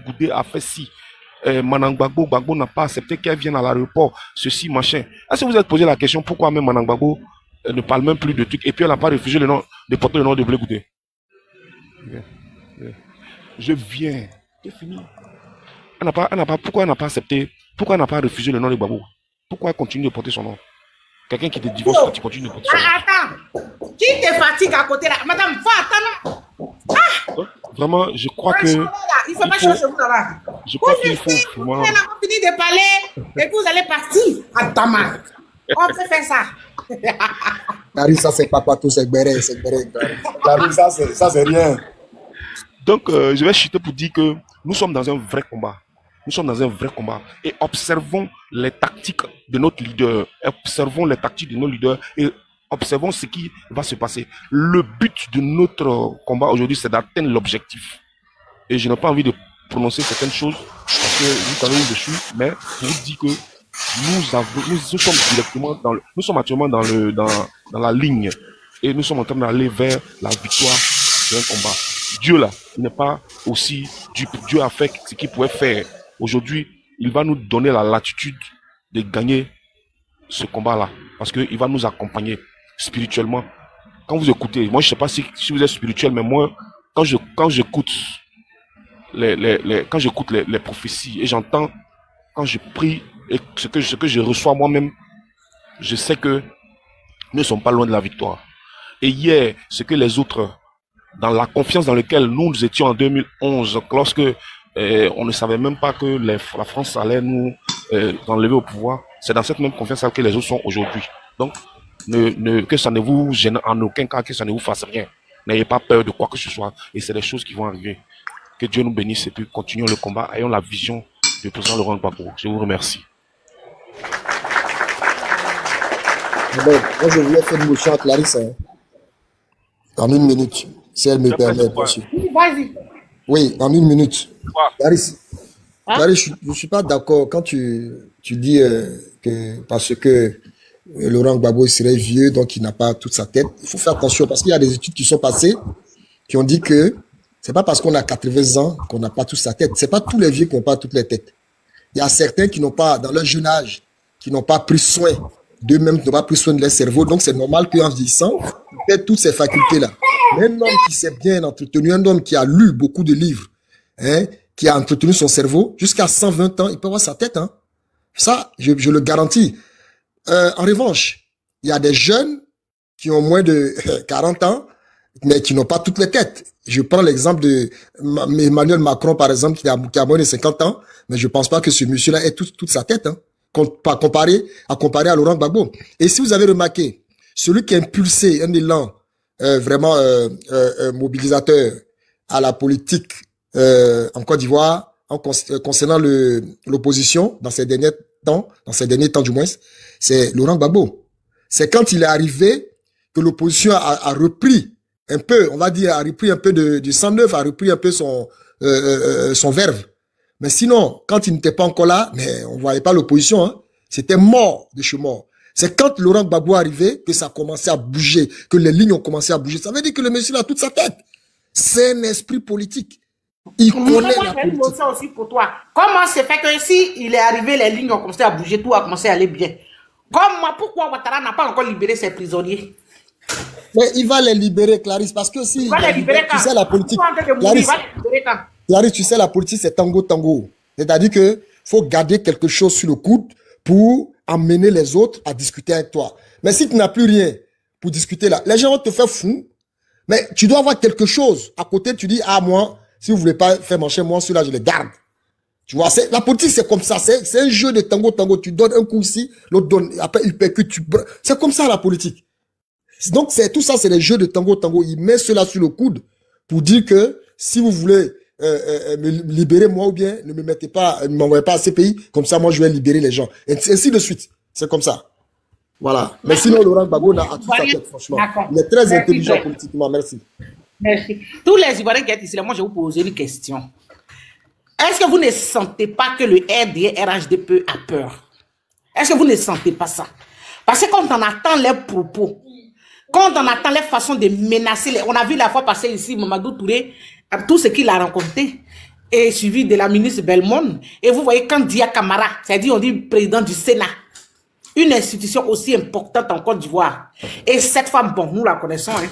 Goudé a fait si. Manangbagbo, Gbagbo n'a pas accepté qu'elle vienne à l'aéroport, ceci, machin. Est-ce que vous êtes posé la question pourquoi même Manangbagbo ne parle même plus de trucs et puis elle n'a pas refusé le nom, de porter le nom de Blé Goudé? Je viens. C'est fini. Pourquoi elle n'a pas accepté? Pourquoi elle n'a pas refusé le nom de Gbagbo? Pourquoi elle continue de porter son nom? Quelqu'un qui te divorce, tu continues de porter son nom. Attends, qui te fatigue à côté là? Madame, va, attends. Vraiment, je crois que... Il faut pas changer vous là-bas. Je crois qu'il faut... Vraiment... Vous avez fini de parler et puis vous allez partir. Attends, on peut faire ça. Larry, ça c'est pas tout, c'est Béré, c'est Béré. Larry, ça c'est rien. Donc, je vais chuter pour dire que nous sommes dans un vrai combat. Nous sommes dans un vrai combat. Et observons les tactiques de notre leader. Observons les tactiques de nos leaders et observons ce qui va se passer. Le but de notre combat aujourd'hui, c'est d'atteindre l'objectif. Et je n'ai pas envie de prononcer certaines choses parce que vous savez où je suis, mais je vous dis que nous sommes directement nous sommes actuellement dans la ligne et nous sommes en train d'aller vers la victoire d'un combat. Dieu là, il n'est pas aussi Dieu a fait ce qu'il pouvait faire. Aujourd'hui, il va nous donner la latitude de gagner ce combat-là parce qu'il va nous accompagner spirituellement. Quand vous écoutez, moi je sais pas si vous êtes spirituel, mais moi quand j'écoute quand j'écoute les prophéties et j'entends, quand je prie et ce que je reçois moi-même, je sais que nous ne sommes pas loin de la victoire. Et hier, ce que les autres, dans la confiance dans laquelle nous étions en 2011, lorsque on ne savait même pas que la France allait nous enlever au pouvoir, c'est dans cette même confiance que les autres sont aujourd'hui. Donc, que ça ne vous gêne en aucun cas, que ça ne vous fasse rien. N'ayez pas peur de quoi que ce soit. Et c'est des choses qui vont arriver. Que Dieu nous bénisse et puis continuons le combat. Ayons la vision du président Laurent Gbagbo. Je vous remercie. Moi, je voulais faire une motion à Clarisse. En 1 minute, si elle me permet, bien sûr. Vas-y. Oui, en 1 minute. Clarisse, Clarisse, je ne suis pas d'accord quand tu dis que parce que Laurent Gbagbo serait vieux, donc il n'a pas toute sa tête. Il faut faire attention parce qu'il y a des études qui sont passées qui ont dit que c'est pas parce qu'on a 80 ans qu'on n'a pas toute sa tête. C'est pas tous les vieux qui n'ont pas toutes les têtes. Il y a certains qui n'ont pas, dans leur jeune âge, qui n'ont pas pris soin d'eux-mêmes, qui n'ont pas pris soin de leur cerveau. Donc c'est normal qu'en vieillissant, ils perdent toutes ces facultés-là. Mais un homme qui s'est bien entretenu, un homme qui a lu beaucoup de livres, hein, qui a entretenu son cerveau, jusqu'à 120 ans, il peut avoir sa tête. Hein. Ça, je le garantis. En revanche, il y a des jeunes qui ont moins de 40 ans, mais qui n'ont pas toutes les têtes. Je prends l'exemple de Emmanuel Macron, par exemple, qui a moins de 50 ans, mais je pense pas que ce monsieur-là ait toute sa tête, hein, comparé à Laurent Gbagbo. Et si vous avez remarqué, celui qui a impulsé un élan vraiment mobilisateur à la politique en Côte d'Ivoire, concernant l'opposition dans ces derniers temps du moins, c'est Laurent Gbagbo. C'est quand il est arrivé que l'opposition a repris un peu, on va dire, a repris un peu du sang neuf, a repris un peu son verve. Mais sinon, quand il n'était pas encore là, mais on voyait pas l'opposition, hein, c'était mort de chez mort. C'est quand Laurent Gbagbo est arrivé que ça a commencé à bouger, que les lignes ont commencé à bouger. Ça veut dire que le monsieur a toute sa tête. C'est un esprit politique. Il connaît la politique. Aussi pour toi. Comment c'est fait que si il est arrivé, les lignes ont commencé à bouger, tout a commencé à aller bien. Pourquoi Ouattara n'a pas encore libéré ses prisonniers? Mais il va les libérer, Clarisse, parce que si... Il va les libérer quand? Tu sais, la politique... Clarisse, tu sais, la politique, c'est tango. C'est-à-dire que faut garder quelque chose sur le coude pour amener les autres à discuter avec toi. Mais si tu n'as plus rien pour discuter là, les gens vont te faire fou. Mais tu dois avoir quelque chose. À côté, tu dis, ah, moi, si vous voulez pas faire marcher, moi, celui-là, je les garde. Tu vois, la politique, c'est comme ça. C'est un jeu de tango. Tu donnes un coup ici, l'autre donne, après, il percute. C'est comme ça, la politique. Donc, tout ça, c'est des jeux de tango. Il met cela sur le coude pour dire que si vous voulez me libérer moi ou bien ne me mettez pas, ne m'envoyez pas à ces pays, comme ça, moi, je vais libérer les gens. Et ainsi de suite. C'est comme ça. Voilà. Mais sinon, Laurent Gbagbo a tout sa tête, franchement. Il est très intelligent politiquement. Merci. Merci. Tous les Ivoiriens qui sont ici, moi, je vais vous poser une question. Est-ce que vous ne sentez pas que le RDRHDP a peur? Est-ce que vous ne sentez pas ça? Parce que quand on entend les propos, quand on entend les façons de menacer, on a vu la fois passer ici, Mamadou Touré, tout ce qu'il a rencontré. et suivi de la ministre Belmond. Et vous voyez, quand Dia Camara, c'est-à-dire on dit président du Sénat, une institution aussi importante en Côte d'Ivoire, et cette femme, bon, nous la connaissons, hein,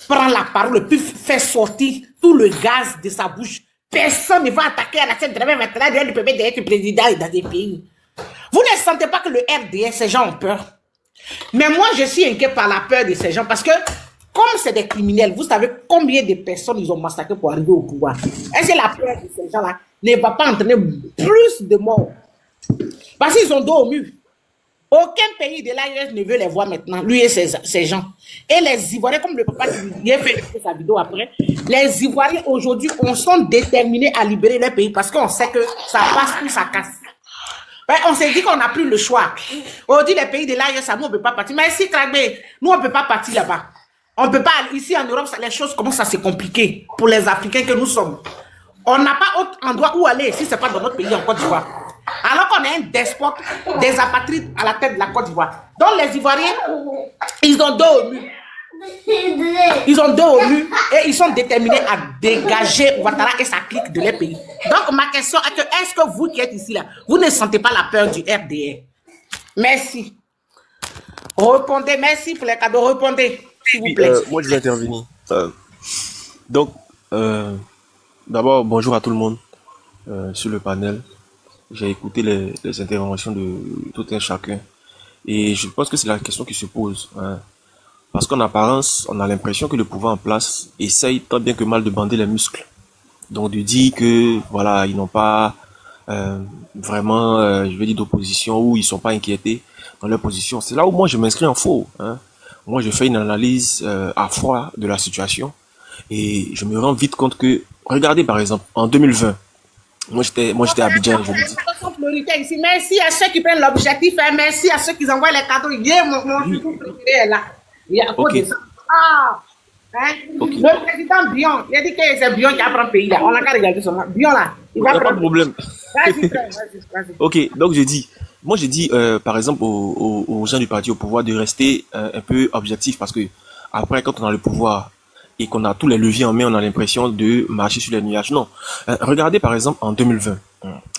prend la parole, puis fait sortir tout le gaz de sa bouche. Personne ne va attaquer à la tête de la même maintenant, du PPD d'être président dans des pays. Vous ne sentez pas que le RDS, ces gens ont peur? Mais moi, je suis inquiet par la peur de ces gens parce que, comme c'est des criminels, vous savez combien de personnes ils ont massacré pour arriver au pouvoir. Est-ce que la peur de ces gens-là ne va pas entraîner plus de morts? Parce qu'ils ont dos au mur. Aucun pays de l'AES ne veut les voir maintenant, lui et ces gens. Et les Ivoiriens, comme le papa qui a fait sa vidéo après, les Ivoiriens aujourd'hui, on sont déterminés à libérer leur pays parce qu'on sait que ça passe ou ça casse. Ben, on s'est dit qu'on n'a plus le choix. On dit les pays de l'AES, nous on ne peut pas partir. Mais si Kragbe, nous on ne peut pas partir là-bas. On ne peut pas, ici en Europe, les choses commencent à se compliquer pour les Africains que nous sommes. On n'a pas autre endroit où aller si ce n'est pas dans notre pays en Côte d'Ivoire. Alors qu'on a un despote, des apatrides à la tête de la Côte d'Ivoire. Donc les Ivoiriens, ils ont dos au mur. Ils ont dos au mur et ils sont déterminés à dégager Ouattara et sa clique de leur pays. Donc ma question est que, est-ce que vous qui êtes ici là, vous ne sentez pas la peur du RDR? Merci. Répondez, merci pour les cadeaux, répondez, s'il vous plaît. Moi je vais intervenir. Donc, d'abord, bonjour à tout le monde sur le panel. J'ai écouté les interventions de tout un chacun. Et je pense que c'est la question qui se pose. Hein. Parce qu'en apparence, on a l'impression que le pouvoir en place essaye tant bien que mal de bander les muscles. Donc de dire que, voilà, ils n'ont pas vraiment, je vais dire, d'opposition, ou ils sont pas inquiétés dans leur position. C'est là où moi je m'inscris en faux. Hein. Moi je fais une analyse à froid de la situation. Et je me rends vite compte que, regardez par exemple, en 2020, moi j'étais à Abidjan, je vous dis. Ici. Merci à ceux qui prennent l'objectif, hein. Merci à ceux qui envoient les cadeaux. Yeah, mon chouchou préféré est là. Il y a okay. Ah, hein? Okay. Le président Bion, il a dit que c'est Bion qui a pris le pays là. On n'a qu'à regarder son nom. Bion là, il va prendre. Pas de problème. Vas-y. Ok, donc moi j'ai dit par exemple aux gens du parti au pouvoir de rester un peu objectif parce que après quand on a le pouvoir et qu'on a tous les leviers en main, on a l'impression de marcher sur les nuages. Non. Regardez par exemple en 2020.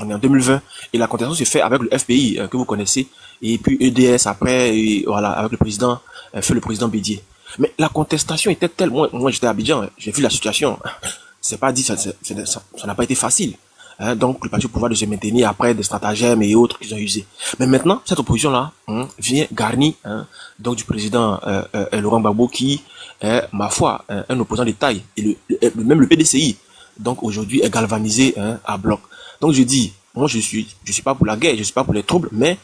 On est en 2020 et la contestation se fait avec le FPI que vous connaissez et puis EDS après et voilà avec le président le président Bédier. Mais la contestation était tellement, moi j'étais à Abidjan, j'ai vu la situation. C'est pas dit, ça n'a pas été facile. Hein, donc le parti au pouvoir de se maintenir après des stratagèmes et autres qu'ils ont usés. Mais maintenant cette opposition là vient garnie donc du président Laurent Gbagbo qui est ma foi un opposant de taille et même le PDCI donc aujourd'hui est galvanisé à bloc. Donc je dis, moi je suis pas pour la guerre, je suis pas pour les troubles, mais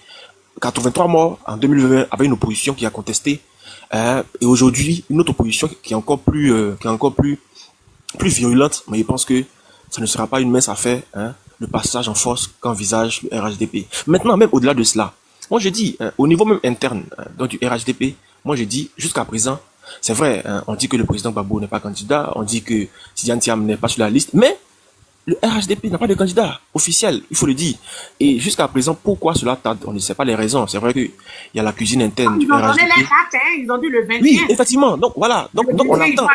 83 morts en 2020 avec une opposition qui a contesté et aujourd'hui une autre opposition qui est encore plus virulente, mais je pense que ça ne sera pas une mince affaire, le passage en force qu'envisage le RHDP. Maintenant, même au-delà de cela, moi je dis, au niveau même interne donc du RHDP, moi je dis, jusqu'à présent, c'est vrai, on dit que le président Gbagbo n'est pas candidat, on dit que Tidiane Thiam n'est pas sur la liste, mais le RHDP n'a pas de candidat officiel, il faut le dire. Et jusqu'à présent, pourquoi cela tarde? On ne sait pas les raisons. C'est vrai qu'il y a la cuisine interne du RHDP. Ils ont donné les dates, ils ont dit le 21. Oui, effectivement. Donc voilà, donc on attend.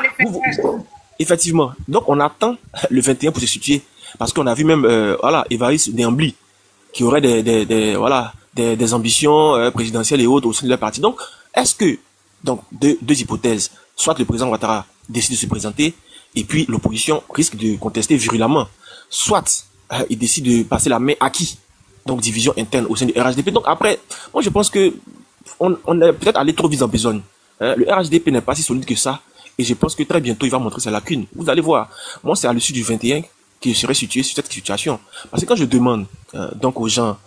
Effectivement. Donc on attend le 21 pour se situer. Parce qu'on a vu même, voilà, Évariste Déambly, qui aurait des ambitions présidentielles et autres au sein de leur parti. Donc, est-ce que, donc, deux hypothèses, soit le président Ouattara décide de se présenter, et puis l'opposition risque de contester virulemment, soit il décide de passer la main à qui? Donc, division interne au sein du RHDP. Donc après, moi je pense que on est peut-être allé trop vite en besogne. Le RHDP n'est pas si solide que ça, et je pense que très bientôt il va montrer ses lacunes. Vous allez voir, moi c'est à l'issue du 21 que je serai situé sur cette situation. Parce que quand je demande donc aux gens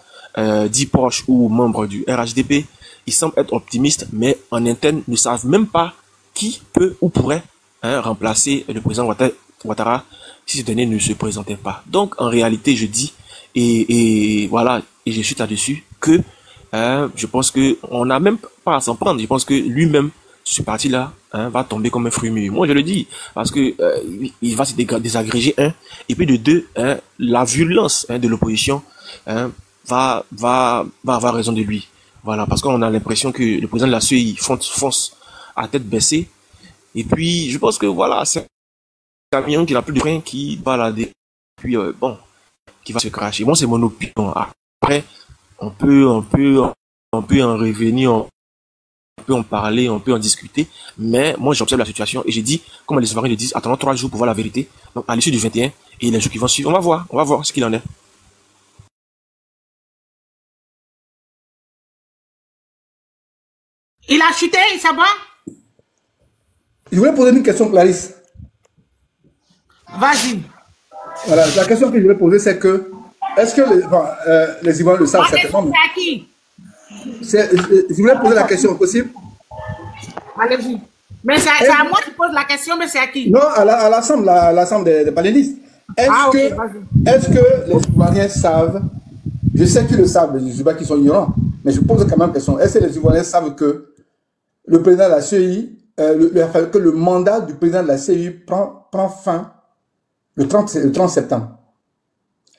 dits proches ou membres du RHDP, ils semblent être optimistes, mais en interne ne savent même pas qui peut ou pourrait remplacer le président Ouattara si ce dernier ne se présentait pas. Donc en réalité je dis, et voilà, et je suis là-dessus, que je pense que on n'a même pas à s'en prendre. Je pense que lui-même, ce parti-là, va tomber comme un fruit mûr. Moi je le dis, parce que il va se désagréger, et puis de deux, la violence de l'opposition va avoir raison de lui. Voilà, parce qu'on a l'impression que le président de la CEI fonce à tête baissée. Et puis, je pense que voilà, c'est un camion qui n'a plus de frein qui va la puis bon, qui va se cracher. Bon, c'est mon opinion. Après, on peut en revenir, on peut en parler, on peut en discuter, mais moi j'observe la situation et j'ai dit, comme les Ivoiriens le disent, attendons 3 jours pour voir la vérité. Donc à l'issue du 21 et les jours qui vont suivre, on va voir ce qu'il en est. Il a chuté, ça va? Je voulais poser une question, Clarisse. Vas-y. Voilà, la question que je voulais poser, c'est que, est-ce que les Ivoiriens le savent certainement? C'est à qui? Je voulais poser la question, possible? Allez-y. Mais c'est à moi qui pose la question, mais c'est à qui? Non, à l'ensemble des panélistes. Est-ce que les Ivoiriens savent, je sais qu'ils le savent, je ne dis pas qu'ils sont ignorants, mais je pose quand même la question, est-ce que les Ivoiriens savent que le président de la CEI, que le mandat du président de la CEI prend fin le 30 septembre?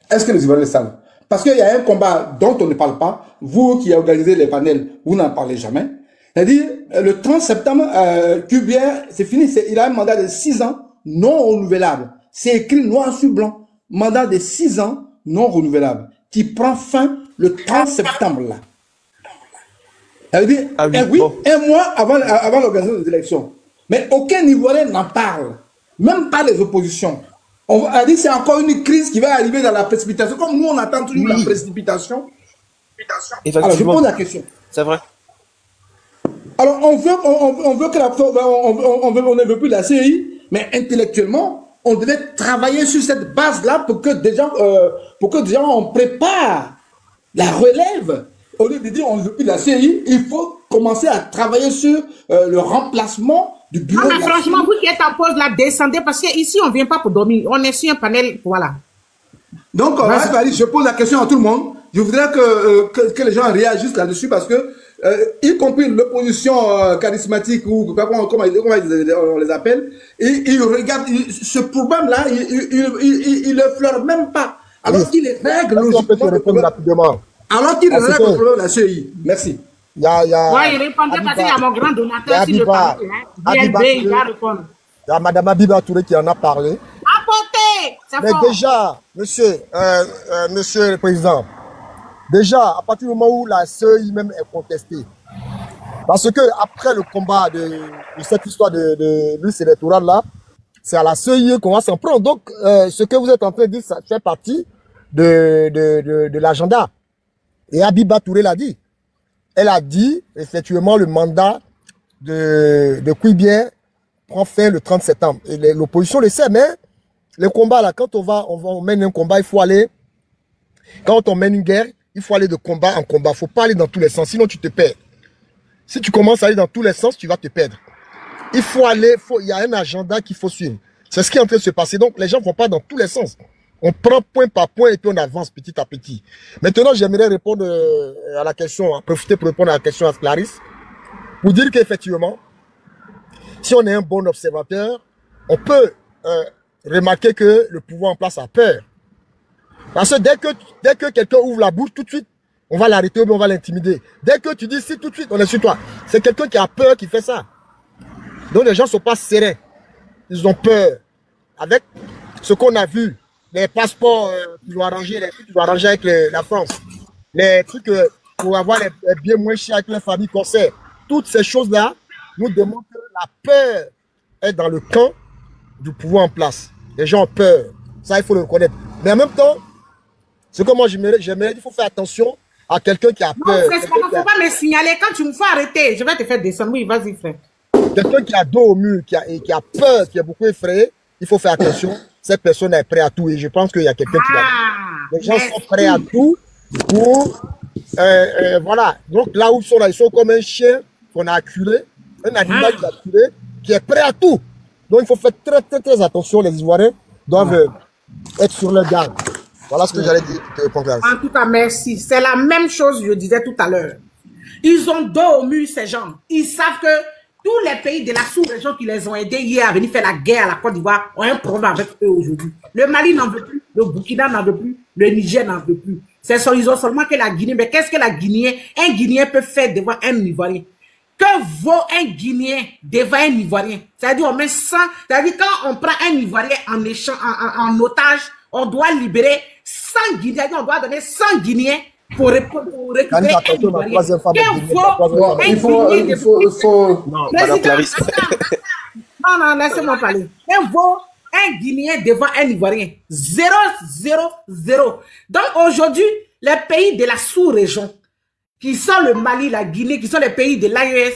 Est-ce que les Ivoiriens le savent? Parce qu'il y a un combat dont on ne parle pas. Vous qui avez organisé les panels, vous n'en parlez jamais. C'est-à-dire, le 30 septembre, QBR, c'est fini. Il a un mandat de 6 ans non renouvelable. C'est écrit noir sur blanc. Mandat de 6 ans non renouvelable. Qui prend fin le 30 septembre, là. Ça veut dire, un mois avant l'organisation des élections. Mais aucun Ivoirien n'en parle. Même pas les oppositions. On a dit que c'est encore une crise qui va arriver dans la précipitation. Comme nous, on attend toujours la précipitation. Alors, je pose la question. C'est vrai. Alors, on ne veut plus la CEI, mais intellectuellement, on devait travailler sur cette base-là pour que déjà on prépare la relève. Au lieu de dire on ne veut plus la CEI, il faut commencer à travailler sur le remplacement du bureau. Non, mais franchement, vous qui êtes en pause là, descendez, parce qu'ici, on ne vient pas pour dormir. On est sur un panel, voilà. Donc, je pose la question à tout le monde. Je voudrais que les gens réagissent là-dessus parce que, y compris l'opposition charismatique ou comment on les appelle, ils regardent ce problème-là, ils ne fleurent même pas. Alors qu'il règle logiquement. Alors qu'il règle le problème de la CEI. Merci. Ouais, il répondait parce qu'il y a mon grand donateur sur le panel. BLB, il va répondre. Il y a Madame Abiba Touré qui en a parlé. Apportez! Mais déjà, monsieur le Président, déjà, à partir du moment où la CEI même est contestée, parce que après le combat de cette histoire de liste électorale là, c'est à la CEI qu'on va s'en prendre. Donc, ce que vous êtes en train de dire, ça fait partie de l'agenda. Et Abiba Touré l'a dit. Elle a dit, effectivement, le mandat de Kouibien prend fin le 30 septembre. Et l'opposition le sait, mais les combats là, quand on mène un combat, il faut aller, quand on mène une guerre, il faut aller de combat en combat. Il ne faut pas aller dans tous les sens, sinon tu te perds. Si tu commences à aller dans tous les sens, tu vas te perdre. Il faut aller, il y a un agenda qu'il faut suivre. C'est ce qui est en train de se passer. Donc, les gens ne vont pas dans tous les sens. On prend point par point et puis on avance petit à petit. Maintenant, j'aimerais répondre à la question, profiter pour répondre à la question à Clarisse, pour dire qu'effectivement, si on est un bon observateur, on peut remarquer que le pouvoir en place a peur. Parce que dès que quelqu'un ouvre la bouche, tout de suite, on va l'arrêter ou bien on va l'intimider. Dès que tu dis si, tout de suite, on est sur toi. C'est quelqu'un qui a peur qui fait ça. Donc les gens ne sont pas sereins. Ils ont peur. Avec ce qu'on a vu, les passeports qu'ils ont arrangés, les trucs qu'ils ont arrangés avec la France, les trucs pour avoir les biens moins chers avec les familles concert, toutes ces choses-là nous démontrent que la peur est dans le camp du pouvoir en place. Les gens ont peur. Ça, il faut le reconnaître. Mais en même temps, ce que moi j'aimerais, il faut faire attention à quelqu'un qui a peur. Non, frère, il ne faut pas me signaler. Quand tu me fais arrêter, je vais te faire descendre. Oui, vas-y, frère. Quelqu'un qui a dos au mur, qui a peur, qui est beaucoup effrayé, il faut faire attention. Cette personne est prête à tout. Et je pense qu'il y a quelqu'un qui l'a. Les gens sont prêts à tout pour... voilà. Donc là où ils sont là, ils sont comme un chien qu'on a acculé, un animal qui a acculé, qui est prêt à tout. Donc il faut faire très, très, très attention. Les Ivoiriens doivent être sur leur garde. Voilà ce que j'allais dire. En tout cas, merci. C'est la même chose que je disais tout à l'heure. Ils ont dos au mur, ces gens. Ils savent que tous les pays de la sous-région qui les ont aidés hier à venir faire la guerre à la Côte d'Ivoire ont un problème avec eux aujourd'hui. Le Mali n'en veut plus, le Burkina n'en veut plus, le Niger n'en veut plus. Ils ont seulement que la Guinée. Mais qu'est-ce que un Guinéen peut faire devant un Ivoirien? Que vaut un Guinéen devant un Ivoirien? C'est-à-dire, on met 100, c'est-à-dire quand on prend un Ivoirien en otage, on doit libérer 100 Guinéens, on doit donner 100 Guinéens pour récupérer un Ivoirien. Il faut... Non, Madame Clarisse. Non, laissez-moi parler. Un Guinéen devant un Ivoirien. 0, 0, 0. Donc aujourd'hui, les pays de la sous-région, qui sont le Mali, la Guinée, qui sont les pays de l'AES,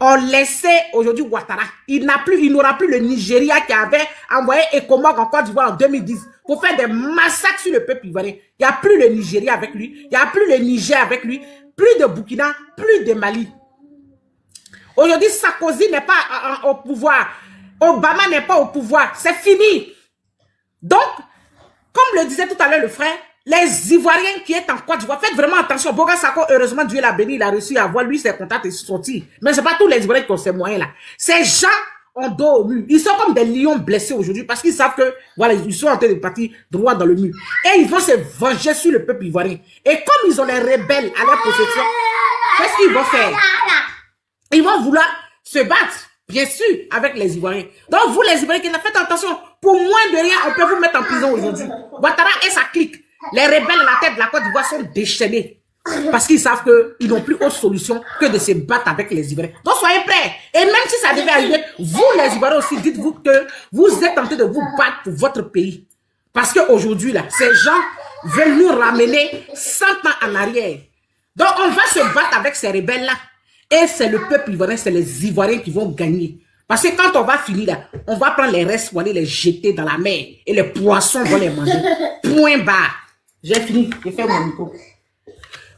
ont laissé aujourd'hui Ouattara. Il n'aura plus le Nigeria qui avait envoyé Ecomog en Côte d'Ivoire en 2010 pour faire des massacres sur le peuple ivoirien. Il n'y a plus le Nigeria avec lui, il n'y a plus le Niger avec lui, plus de Burkina, plus de Mali. Aujourd'hui, Sarkozy n'est pas au pouvoir. Obama n'est pas au pouvoir. C'est fini. Donc, comme le disait tout à l'heure le frère, les Ivoiriens qui est en Côte d'Ivoire, faites vraiment attention. Boga Sako, heureusement, Dieu l'a béni, il a réussi à avoir lui ses contacts et sortir. Mais ce n'est pas tous les Ivoiriens qui ont ces moyens-là. Ces gens ont dos au mur. Ils sont comme des lions blessés aujourd'hui parce qu'ils savent que, voilà, ils sont en train de partir droit dans le mur. Et ils vont se venger sur le peuple ivoirien. Et comme ils ont les rebelles à leur possession, qu'est-ce qu'ils vont faire? Ils vont vouloir se battre, bien sûr, avec les Ivoiriens. Donc, vous, les Ivoiriens, faites attention. Pour moins de rien, on peut vous mettre en prison aujourd'hui. Ouattara et sa clique. Les rebelles à la tête de la Côte d'Ivoire sont déchaînés. Parce qu'ils savent qu'ils n'ont plus autre solution que de se battre avec les Ivoiriens. Donc, soyez prêts. Et même si ça devait arriver, vous, les Ivoiriens aussi, dites-vous que vous êtes en train de vous battre pour votre pays. Parce qu'aujourd'hui, là, ces gens veulent nous ramener 100 ans en arrière. Donc, on va se battre avec ces rebelles-là. Et c'est le peuple ivoirien, c'est les Ivoiriens qui vont gagner. Parce que quand on va finir là, on va prendre les restes pour aller les jeter dans la mer. Et les poissons vont les manger. Point barre. J'ai fini, j'ai fait mon micro.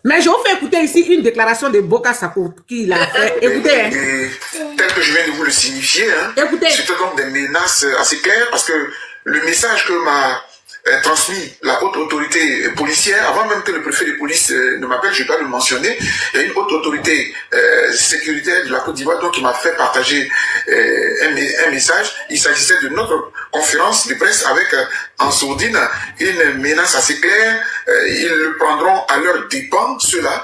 Mais je vous fais écouter ici une déclaration de Boka Sako qui l'a fait. Écoutez. Hein. Tel que je viens de vous le signifier, hein, écoutez. c'était donc des menaces assez claires parce que le message que m'a transmis la haute autorité policière, avant même que le préfet de police ne m'appelle, je dois le mentionner, il y a une haute autorité sécuritaire de la Côte d'Ivoire qui m'a fait partager un message. Il s'agissait de notre conférence de presse avec en sourdine une menace assez claire. Ils le prendront à leur dépens, ceux-là.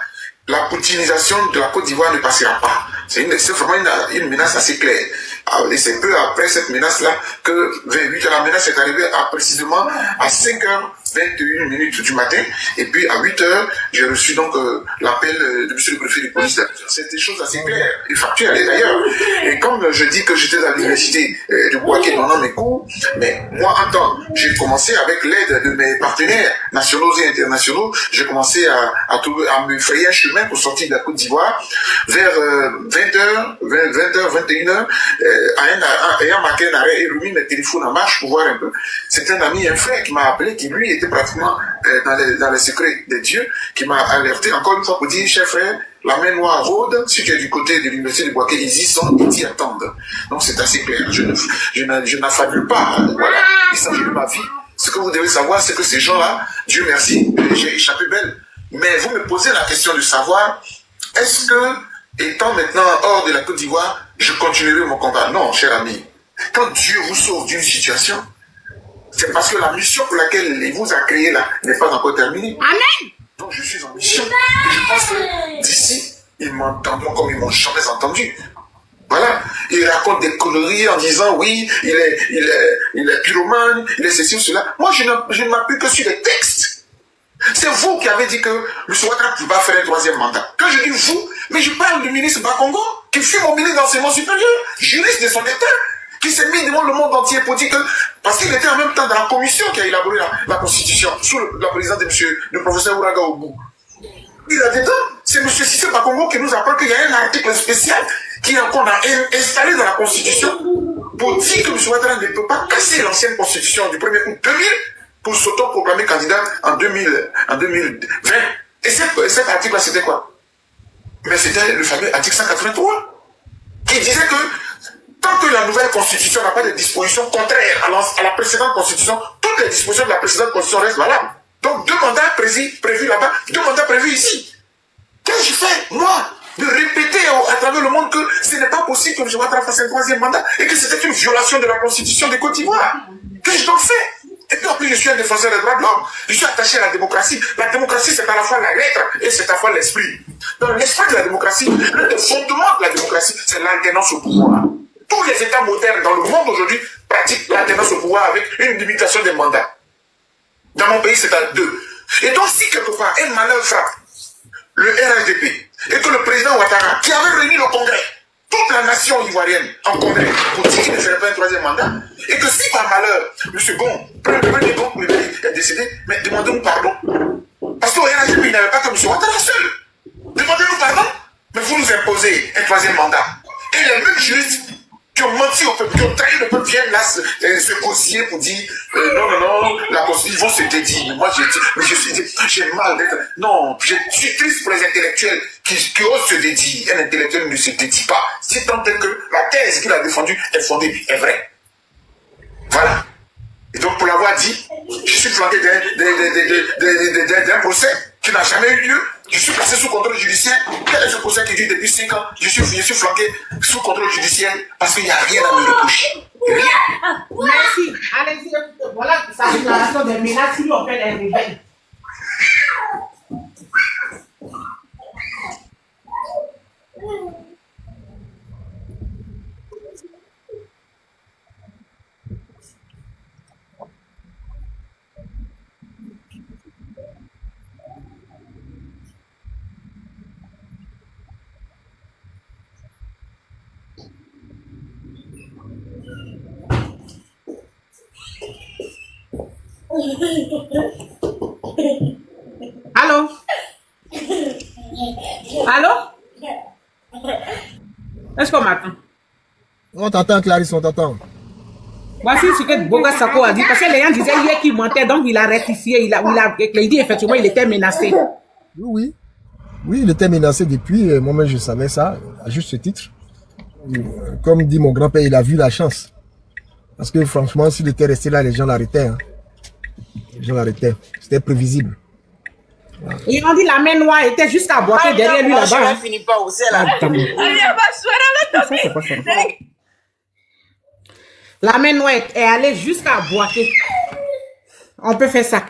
La poutinisation de la Côte d'Ivoire ne passera pas. C'est vraiment une menace assez claire. Et c'est peu après cette menace-là que vers 8 h, la menace est arrivée précisément à 5h21 du matin. Et puis à 8 h, j'ai reçu donc l'appel de monsieur le préfet de police. C'est des choses assez claires et factuelles. Et d'ailleurs, et comme je dis que j'étais à l'université de Bouaké pendant mes cours, mais moi, j'ai commencé avec l'aide de mes partenaires nationaux et internationaux, j'ai commencé à me frayer un chemin pour sortir de la Côte d'Ivoire vers 20h, 21h, ayant marqué un arrêt et remis mes téléphones en marche pour voir un peu. C'est un ami, un frère qui m'a appelé, qui lui était pratiquement dans les secrets des dieux, qui m'a alerté encore une fois pour dire, cher frère, la main noire rôde, si tu es du côté de l'université de Bouaké, ils y sont, ils t'y attendent. Donc c'est assez clair. Je n'affabule pas, voilà. Il s'agit de ma vie. Ce que vous devez savoir, c'est que ces gens-là, Dieu merci, j'ai échappé belle. Mais vous me posez la question de savoir, est-ce que, étant maintenant hors de la Côte d'Ivoire, je continuerai mon combat? Non, cher ami. Quand Dieu vous sauve d'une situation, c'est parce que la mission pour laquelle il vous a créé là n'est pas encore terminée. Amen. Donc je suis en mission. Et je pense que d'ici, ils m'entendront comme ils m'ont jamais entendu. Voilà. Ils racontent des conneries en disant oui, il est pyromane, il est ceci ou cela. Moi, je ne m'appuie que sur les textes. C'est vous qui avez dit que le Ouattara va faire un 3e mandat. Quand je dis vous, mais je parle du ministre Bakongo, qui fut mon ministre d'enseignement supérieur, juriste de son état, qui s'est mis devant le monde entier pour dire que, parce qu'il était en même temps dans la commission qui a élaboré la constitution, sous la présidence de professeur Ouraga Ogbou. Il a dit, c'est M. Cissé Bakongo qui nous apprend qu'il y a un article spécial qu'on a installé dans la constitution pour dire que M. Ouattara ne peut pas casser l'ancienne constitution du 1er août 2000 pour s'auto-proclamer candidat en 2020. Et cet article-là, c'était quoi? Mais c'était le fameux article 183, qui disait que tant que la nouvelle constitution n'a pas de dispositions contraires à la précédente constitution, toutes les dispositions de la précédente constitution restent valables. Donc 2 mandats prévus là-bas, 2 mandats prévus ici. Qu'est-ce que je fais, moi, de répéter à travers le monde que ce n'est pas possible que M. Ouattara fasse un 3e mandat et que c'était une violation de la constitution de Côte d'Ivoire? Qu'est-ce que je dois faire? Et puis en plus, je suis un défenseur des droits de l'homme. Je suis attaché à la démocratie. La démocratie, c'est à la fois la lettre et c'est à la fois l'esprit. Dans l'esprit de la démocratie, l'un des fondements de la démocratie, c'est l'alternance au pouvoir. Tous les États modernes dans le monde aujourd'hui pratiquent l'alternance au pouvoir avec une limitation des mandats. Dans mon pays, c'est à 2. Et donc, si quelque part, un malheur frappe le RHDP et que le président Ouattara, qui avait réuni le Congrès, toute la nation ivoirienne en Congrès, pour dire qu'il ne ferait pas un 3e mandat, et que si par malheur, M. Gon, prenez Gon est décédé, mais demandez-nous pardon. Parce qu'au RHDP, il n'avait pas que M. Ouattara seul. Demandez-nous pardon, mais vous nous imposez un 3e mandat. Et les mêmes juristes qui ont menti au peuple, qui ont trahi le peuple, viennent là se concilier pour dire non, la Constitution, ils vont se dédier. Moi, j'ai dit, mais j'ai mal d'être. Non, je suis triste pour les intellectuels qui osent se dédier. Un intellectuel ne se dédie pas. Si tant est que la thèse qu'il a défendue est fondée, est vraie. Voilà. Et donc, pour l'avoir dit, je suis flanqué d'un procès qui n'a jamais eu lieu. Je suis placé sous contrôle judiciaire. Quel est ce procès qui dure depuis 5 ans? Je suis flanqué sous contrôle judiciaire parce qu'il n'y a rien à me reprocher. Rien. Merci. Allez-y. Voilà sa déclaration des menaces qui ont fait les réveils. Allô? Allô? Est-ce qu'on m'attend? On t'entend, Clarisse, on t'entend. Voici ce que Boga Sako a dit, parce que les gens disaient hier qu'il mentait, donc il a rectifié, il a dit effectivement il était menacé. Oui, il était menacé depuis, moi-même je savais ça, à juste titre. Comme dit mon grand-père, il a vu la chance. Parce que franchement, s'il était resté là, les gens l'arrêtaient. Hein. Les gens l'arrêtaient. C'était prévisible. Voilà. Ils ont dit la main noire était juste à boiter derrière lui là-bas. La main noire est allée jusqu'à boiter. On peut faire ça.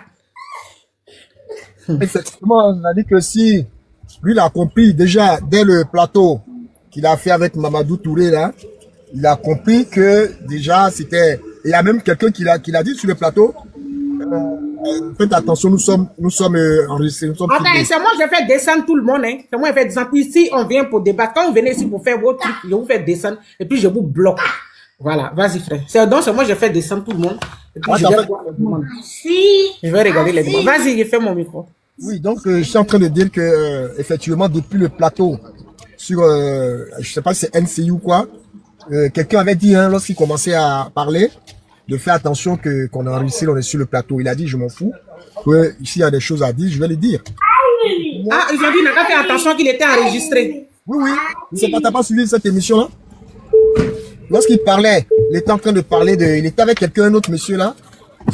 Effectivement, on a dit que si lui il a compris déjà dès le plateau qu'il a fait avec Mamadou Touré là, il a compris que déjà c'était. Il y a même quelqu'un qui l'a dit sur le plateau. Faites attention, nous sommes enregistrés. C'est moi je fais descendre tout le monde. Hein. C'est moi je fais descendre. Ici on vient pour débattre. Quand vous venez ici pour faire vos trucs, je vous fais descendre et puis je vous bloque. Voilà, vas-y frère. C'est moi je fais descendre tout le monde. Et puis je vais regarder les demandes. Vas-y, je fais mon micro. Oui, donc je suis en train de dire que effectivement depuis le plateau sur je sais pas si c'est NCU ou quoi, quelqu'un avait dit hein, lorsqu'il commençait à parler de faire attention qu'on est enregistré, on est sur le plateau. Il a dit je m'en fous. Que s'il y a des choses à dire, je vais les dire. Ah, ils ont dit n'a pas fait attention qu'il était enregistré. Oui. T'as pas suivi cette émission là? Lorsqu'il parlait, il était en train de parler il était avec un autre monsieur là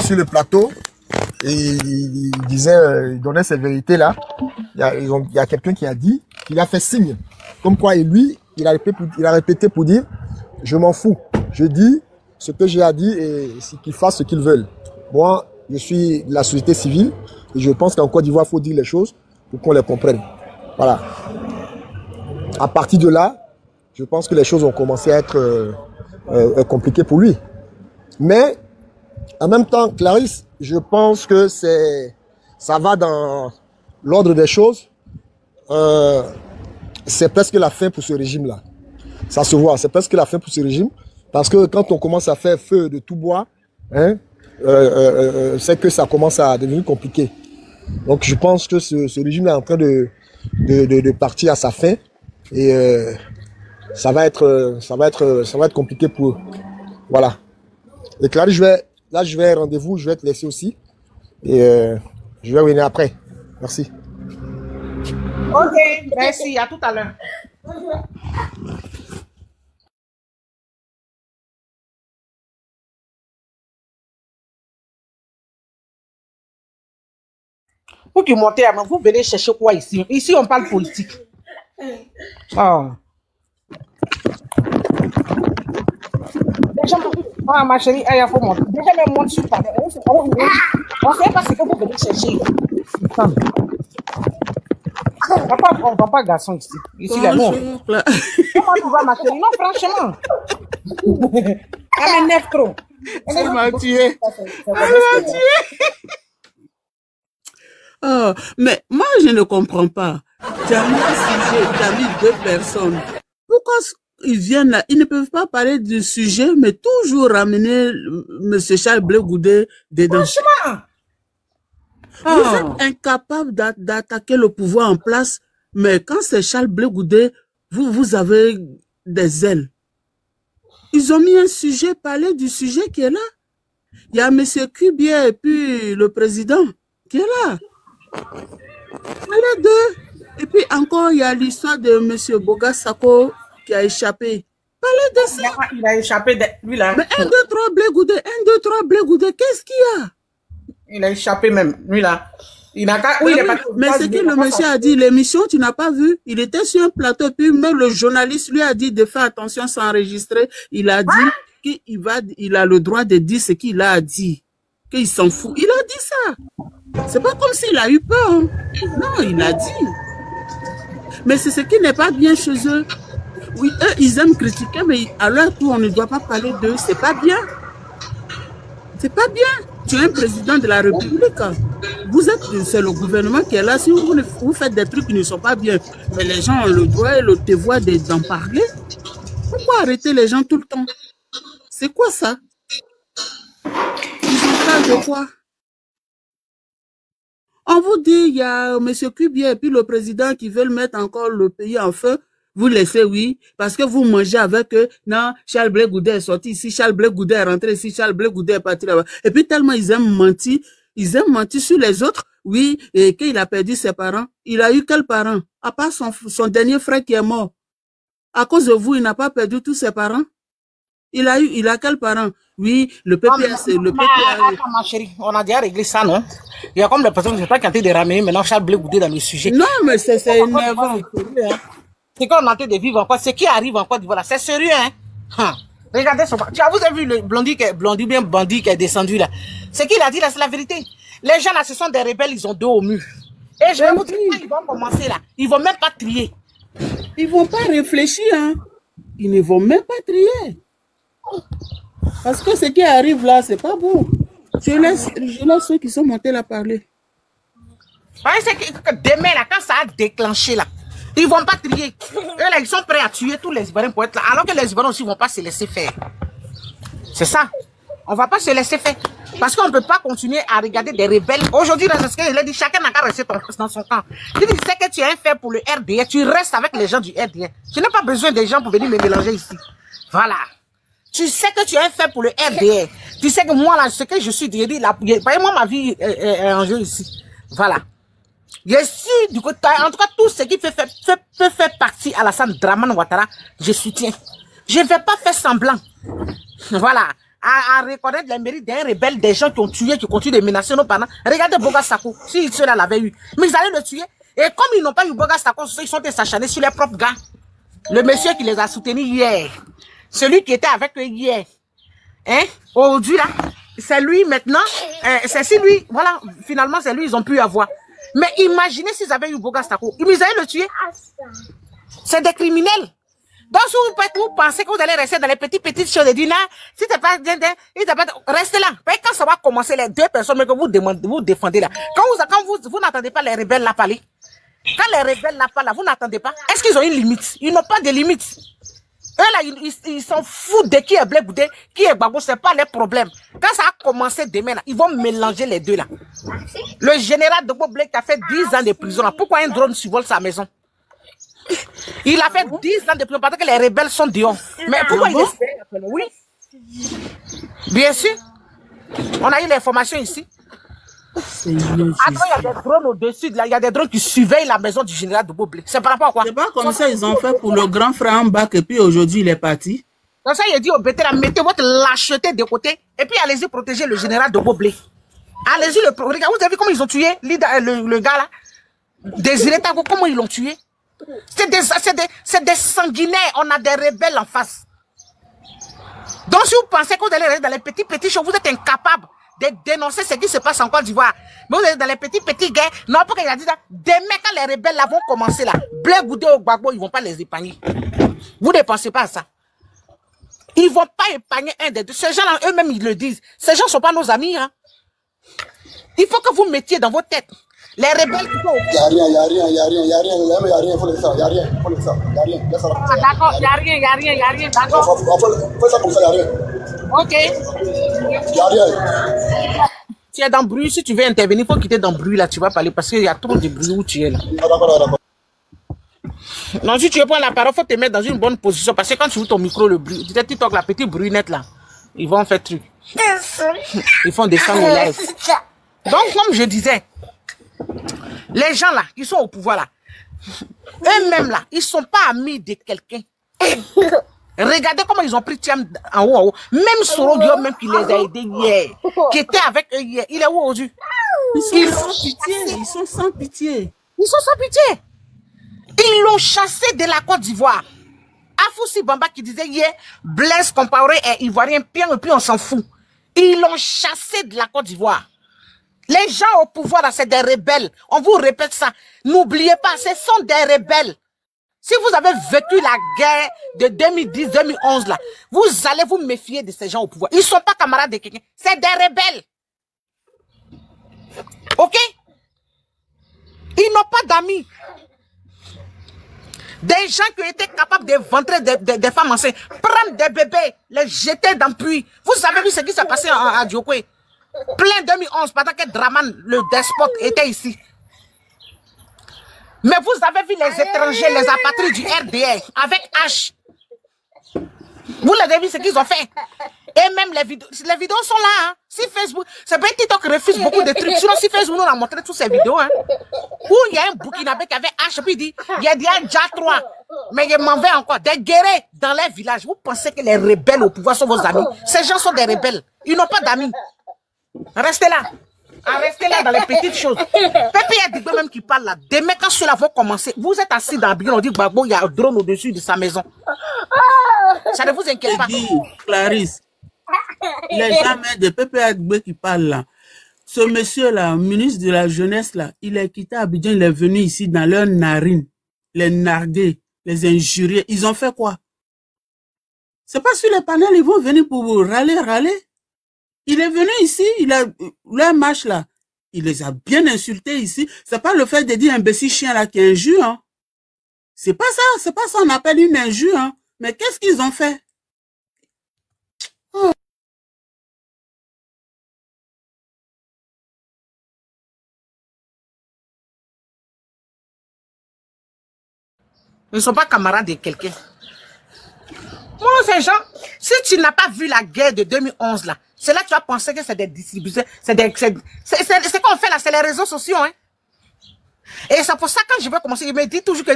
sur le plateau. Et il disait, il donnait ces vérités là. Il y a quelqu'un qui a dit qu'il a fait signe. Comme quoi, et lui, il a répété pour dire, je m'en fous. Je dis ce que j'ai à dire et qu'ils fassent ce qu'ils veulent. Moi, je suis de la société civile et je pense qu'en Côte d'Ivoire, il faut dire les choses pour qu'on les comprenne. Voilà. À partir de là, je pense que les choses ont commencé à être compliquées pour lui. Mais, en même temps, Clarisse, je pense que ça va dans l'ordre des choses. C'est presque la fin pour ce régime-là. Ça se voit, c'est presque la fin pour ce régime. Parce que quand on commence à faire feu de tout bois, hein, c'est que ça commence à devenir compliqué. Donc je pense que ce régime-là est en train de partir à sa fin. Et ça va être compliqué pour eux. Voilà. Et Clarisse, je vais rendez-vous, je vais te laisser aussi. Et je vais revenir après. Merci. Ok, merci. À tout à l'heure. Vous qui montez à moi, vous venez chercher quoi ici? Ici, on parle politique. Oh. Déjà, ma chérie, il faut monter. Déjà, même monte sur ta tête. On ne sait pas ce que vous venez chercher. On ne va pas garçon ici. Ici, là, non. Comment tu vas, ma chérie? Non, franchement. Elle m'énerve trop. Elle m'a tué. Elle m'a tué. Oh, mais moi, je ne comprends pas. Tu as mis un sujet, tu as mis 2 personnes. Pourquoi ils viennent là? Ils ne peuvent pas parler du sujet, mais toujours ramener M. Charles Blé Goudé dedans. Franchement. Vous êtes incapable d'attaquer le pouvoir en place, mais quand c'est Charles Blé Goudé, vous avez des ailes. Ils ont mis un sujet, parler du sujet qui est là. Il y a M. Kubier et puis le président qui est là. Les deux. Et puis encore, il y a l'histoire de M. Boga Sako qui a échappé. Parlez de ça. Il a échappé de lui là. Mais 1, 2, 3 Blé Goudé, 1, 2, 3 Blé Goudé, qu'est-ce qu'il y a? Il a échappé même, lui là. Il n'a qu'à... Oui, mais ce que le monsieur a dit, l'émission, tu n'as pas vu. Il était sur un plateau, puis même le journaliste lui a dit de faire attention sans enregistrer. Il a dit qu'il a le droit de dire ce qu'il a dit. Qu'il s'en fout. Il a dit ça. C'est pas comme s'il a eu peur. Hein. Non, il a dit. Mais c'est ce qui n'est pas bien chez eux. Oui, eux, ils aiment critiquer, mais à leur tour, on ne doit pas parler d'eux. C'est pas bien. C'est pas bien. Tu es un président de la République. C'est le gouvernement qui est là. Si vous faites des trucs qui ne sont pas bien, mais les gens ont le droit et le devoir d'en parler. Pourquoi arrêter les gens tout le temps? C'est quoi ça? Ils parlent de quoi? On vous dit, il y a M. Kubier et puis le président qui veulent mettre encore le pays en feu. Vous laissez, oui, parce que vous mangez avec eux. Non, Charles Blé Goudé est sorti ici, Charles Blé Goudé est rentré ici, Charles Blé Goudé est parti là-bas. Et puis tellement ils aiment mentir sur les autres. Oui, et qu'il a perdu ses parents. Il a eu quels parents? À part son dernier frère qui est mort. À cause de vous, il n'a pas perdu tous ses parents. Il a quels parents? Oui, le PPS, le PPS. Attends, ma chérie, on a déjà réglé ça, non? Il y a comme des personnes qui ne sont pas tenté de ramener maintenant Charles Blé Goudé dans le sujet. Non, mais c'est énervant. C'est qu'on a tenté de vivre encore. Ce qui arrive en Côte d'Ivoire, c'est sérieux, hein? Regardez son... Vous avez vu le bandit qui est descendu là? Ce qu'il a dit là, c'est la vérité. Les gens là, ce sont des rebelles, ils ont dos au mur. Et je vais vous dire, ils vont commencer là. Ils vont même pas trier. Ils vont pas réfléchir, hein? Ils ne vont même pas trier. Parce que ce qui arrive là, c'est pas bon. Je laisse ceux qui sont montés là parler. C'est que demain là, quand ça a déclenché là, ils vont pas trier. Eux là, ils sont prêts à tuer tous les Ivoiriens pour être là. Alors que les Ivoiriens aussi vont pas se laisser faire. C'est ça. On va pas se laisser faire. Parce qu'on ne peut pas continuer à regarder des rebelles. Aujourd'hui, dans ce qu'il a dit, chacun n'a qu'à rester dans son camp. Si tu sais que tu es un fait pour le RDR, tu restes avec les gens du RDR. Tu n'as pas besoin des gens pour venir me mélanger ici. Voilà. Tu sais que tu es un fait pour le RDR. Tu sais que moi, là, ce que je suis, moi, ma vie est en jeu ici. Voilà. Je suis du côté, en tout cas, tout ce qui peut faire partie à Alassane Dramane Ouattara, je soutiens. Je ne vais pas faire semblant. Voilà. À reconnaître les mérites d'un rebelle, des gens qui ont tué, qui continuent de menacer nos parents. Regardez Boga Sako, si ceux-là l'avaient eu. Mais ils allaient le tuer. Et comme ils n'ont pas eu Boga Sako, ils sont s'acharner sur les propres gars. Le monsieur qui les a soutenus hier. Celui qui était avec eux hier. Hein? Aujourd'hui, là. C'est lui maintenant. C'est si lui, voilà, finalement, c'est lui, ils ont pu avoir. Mais imaginez s'ils avaient eu Boga Sako. Ils allaient le tuer. C'est des criminels. Donc, si vous pensez que vous allez rester dans les petites choses de dire, si t'es pas, restez là. Quand ça va commencer, les deux personnes que vous défendez là, quand vous n'entendez pas les rebelles là parler, quand les rebelles là parlent, vous n'entendez pas, est-ce qu'ils ont une limite? Ils n'ont pas de limite. Eux là, ils s'en foutent de qui est Blé Goudé, qui est Gbagbo, c'est pas leur problème. Quand ça a commencé demain là, ils vont mélanger les deux là. Le général de Blé qui a fait 10 ans de prison là, pourquoi un drone survole sa maison? Il a fait 10 ans de prison parce que les rebelles sont dehors. Mais pourquoi il est... Oui. Bien sûr. On a eu l'information ici. Après, il y a des drones au-dessus. Il y a des drones qui surveillent la maison du général de Blé. C'est par rapport à quoi? C'est pas comme ça ils ont fait pour le grand frère en bas et puis aujourd'hui il est parti. Comme ça, il a dit au BT, mettez votre lâcheté de côté et puis allez-y protéger le général de Blé. Allez-y, regardez, vous avez vu comment ils ont tué le gars là? Désiré Tago, comment ils l'ont tué? C'est des sanguinaires. On a des rebelles en face. Donc, si vous pensez que vous allez rester dans les petits choses, vous êtes incapable de dénoncer ce qui se passe en Côte d'Ivoire. Mais vous êtes dans les petits guerres. Non, pourquoi il a dit ça? Demain, quand les rebelles là vont commencer là, Blé Goudé au Gbagbo, ils vont pas les épargner. Vous ne pensez pas à ça. Ils vont pas épargner un des deux. Ces gens-là, eux-mêmes, ils le disent. Ces gens ne sont pas nos amis. Hein. Il faut que vous mettiez dans vos têtes. Les rebelles qui sont au pouvoir. Il n'y a rien, il faut laisser ça, il n'y a rien, laisse ça. Ah, d'accord, il n'y a rien, d'accord. On fait ça comme ça, il n'y a rien. Ok. Il n'y a rien. Tu es dans le bruit, si tu veux intervenir, il faut quitter dans le bruit là, tu vas parler parce qu'il y a trop de bruit où tu es là. D'accord. Non, si tu veux prendre la parole, il faut te mettre dans une bonne position parce que quand tu ouvres ton micro, le bruit, tu sais, TikTok, la petite bruit net là, ils vont faire truc. Ils font descendre le live. Donc, comme je disais, les gens là, qui sont au pouvoir là, eux-mêmes là, ils ne sont pas amis de quelqu'un. Regardez comment ils ont pris Thiam en haut. Même Sorogio, même qui les a aidés hier, qui était avec eux hier, il est où aujourd'hui? Ils sont sans pitié. Ils sont sans pitié. Ils sont sans pitié. Ils l'ont chassé de la Côte d'Ivoire. Afoussi Bamba qui disait hier, Blaise Compaoré est ivoirien, et puis on s'en fout. Ils l'ont chassé de la Côte d'Ivoire. Les gens au pouvoir, c'est des rebelles. On vous répète ça. N'oubliez pas, ce sont des rebelles. Si vous avez vécu la guerre de 2010-2011, là, vous allez vous méfier de ces gens au pouvoir. Ils ne sont pas camarades de quelqu'un. C'est des rebelles. Ok? Ils n'ont pas d'amis. Des gens qui ont été capables de ventrer des femmes enceintes, prendre des bébés, les jeter dans le puits. Vous avez vu ce qui s'est passé à Diokwe? Plein 2011, pendant que Draman, le despote, était ici. Mais vous avez vu les étrangers, les apatrides du RDR, avec H. Vous l'avez vu ce qu'ils ont fait. Et même les vidéos sont là. Hein. Si Facebook, c'est bien TikTok refuse beaucoup de trucs. Sinon, si Facebook nous a montré toutes ces vidéos, hein, où il y a un Burkinabé qui avait H, puis il dit, il y a déjà 3. Mais il m'en veut encore. Des guerriers dans les villages. Vous pensez que les rebelles au pouvoir sont vos amis? Ces gens sont des rebelles. Ils n'ont pas d'amis. Restez là. Restez là dans les petites choses. Pépé a dit même qui parle là. Demain, quand cela va commencer, vous êtes assis dans le bureau, on dit Gbagbo, il y a un drone au-dessus de sa maison. Ça ne vous inquiète pas. Clarisse, les gens de Pépé Agbe qui parlent là. Ce monsieur-là, ministre de la jeunesse là, il est quitté Abidjan, il est venu ici dans leur narine, les narguer, les injurier. Ils ont fait quoi? C'est pas sur les panels, ils vont venir pour vous râler. Il est venu ici, il a leur marche là, il les a bien insultés ici. C'est pas le fait de dire imbécile chien là qui injure, hein. C'est pas ça on appelle une injure, hein. Mais qu'est-ce qu'ils ont fait? Oh. Ils ne sont pas camarades de quelqu'un. Moi, ces gens, si tu n'as pas vu la guerre de 2011 là, c'est là que tu vas penser que c'est des distributeurs, c'est qu'on fait là, c'est les réseaux sociaux, hein. Et c'est pour ça que quand je vais commencer, ils me disent toujours que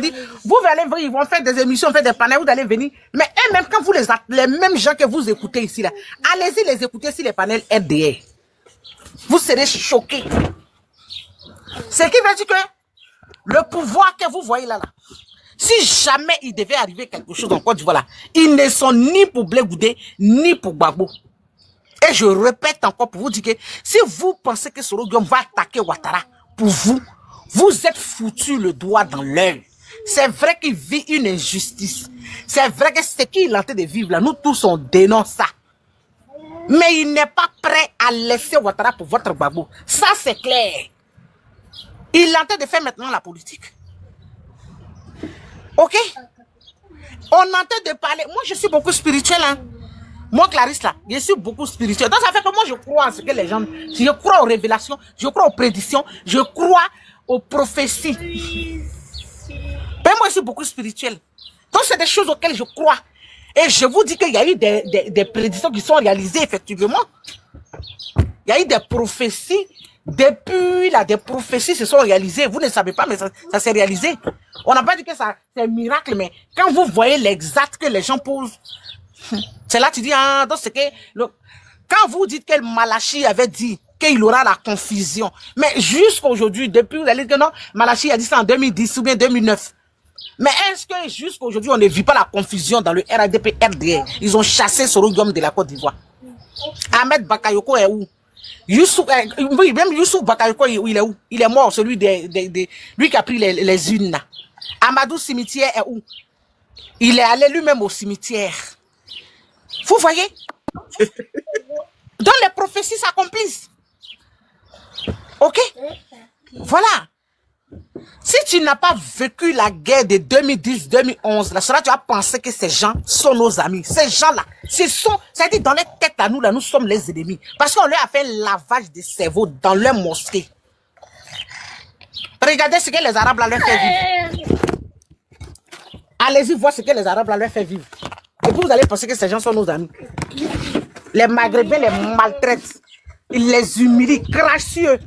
vous allez venir, ils vont faire des émissions, faire des panels, vous allez venir. Mais eux-mêmes, quand vous les mêmes gens que vous écoutez ici là, allez-y les écouter sur les panels RDR. Vous serez choqués. Ce qui veut dire que le pouvoir que vous voyez là, si jamais il devait arriver quelque chose en Côte d'Ivoire là, ils ne sont ni pour Blé Goudé, ni pour Gbagbo. Et je répète encore pour vous dire que si vous pensez que Sorogio va attaquer Ouattara, pour vous, vous êtes foutu le doigt dans l'œil. C'est vrai qu'il vit une injustice. C'est vrai que ce qu'il est en train de vivre là, nous tous on dénonce ça. Mais il n'est pas prêt à laisser Ouattara pour votre Gbagbo. Ça c'est clair. Il est en train de faire maintenant la politique. Ok? On est en train de parler. Moi je suis beaucoup spirituel, hein. Moi, Clarisse, là, je suis beaucoup spirituel. Donc, ça fait que moi, je crois en ce que les gens... Je crois aux révélations, je crois aux prédictions, je crois aux prophéties. Mais moi, je suis beaucoup spirituel. Donc, c'est des choses auxquelles je crois. Et je vous dis qu'il y a eu des prédictions qui sont réalisées, effectivement. Il y a eu des prophéties. Depuis, là, des prophéties se sont réalisées. Vous ne savez pas, mais ça s'est réalisé. On n'a pas dit que c'est un miracle, mais quand vous voyez l'exact que les gens posent... C'est là que tu dis, ah, donc c'est que... Quand vous dites que Malachi avait dit qu'il aura la confusion, mais jusqu'à aujourd'hui, depuis, vous allez dire que non, Malachi a dit ça en 2010 ou bien 2009. Mais est-ce que jusqu'à aujourd'hui, on ne vit pas la confusion dans le RADP RDR? Ils ont chassé Sorogio de la Côte d'Ivoire. Ahmed Bakayoko est où? Même Youssouf Bakayoko, il est où? Il est mort, celui lui qui a pris les unes là. Amadou Cimetière est où? Il est allé lui-même au cimetière. Vous voyez? Donc les prophéties s'accomplissent. Ok? Voilà. tu n'as pas vécu la guerre de 2010-2011, là, cela tu as pensé que ces gens sont nos amis. Ces gens-là, c'est-à-dire dans les têtes à nous, là, nous sommes les ennemis. Parce qu'on leur a fait un lavage de cerveau dans leur mosquée. Regardez ce que les Arabes là, leur fait vivre. Allez-y voir ce que les Arabes là, leur fait vivre. Et puis vous allez penser que ces gens sont nos amis. Les Maghrébins les maltraitent. Ils les humilient, crachent sur eux.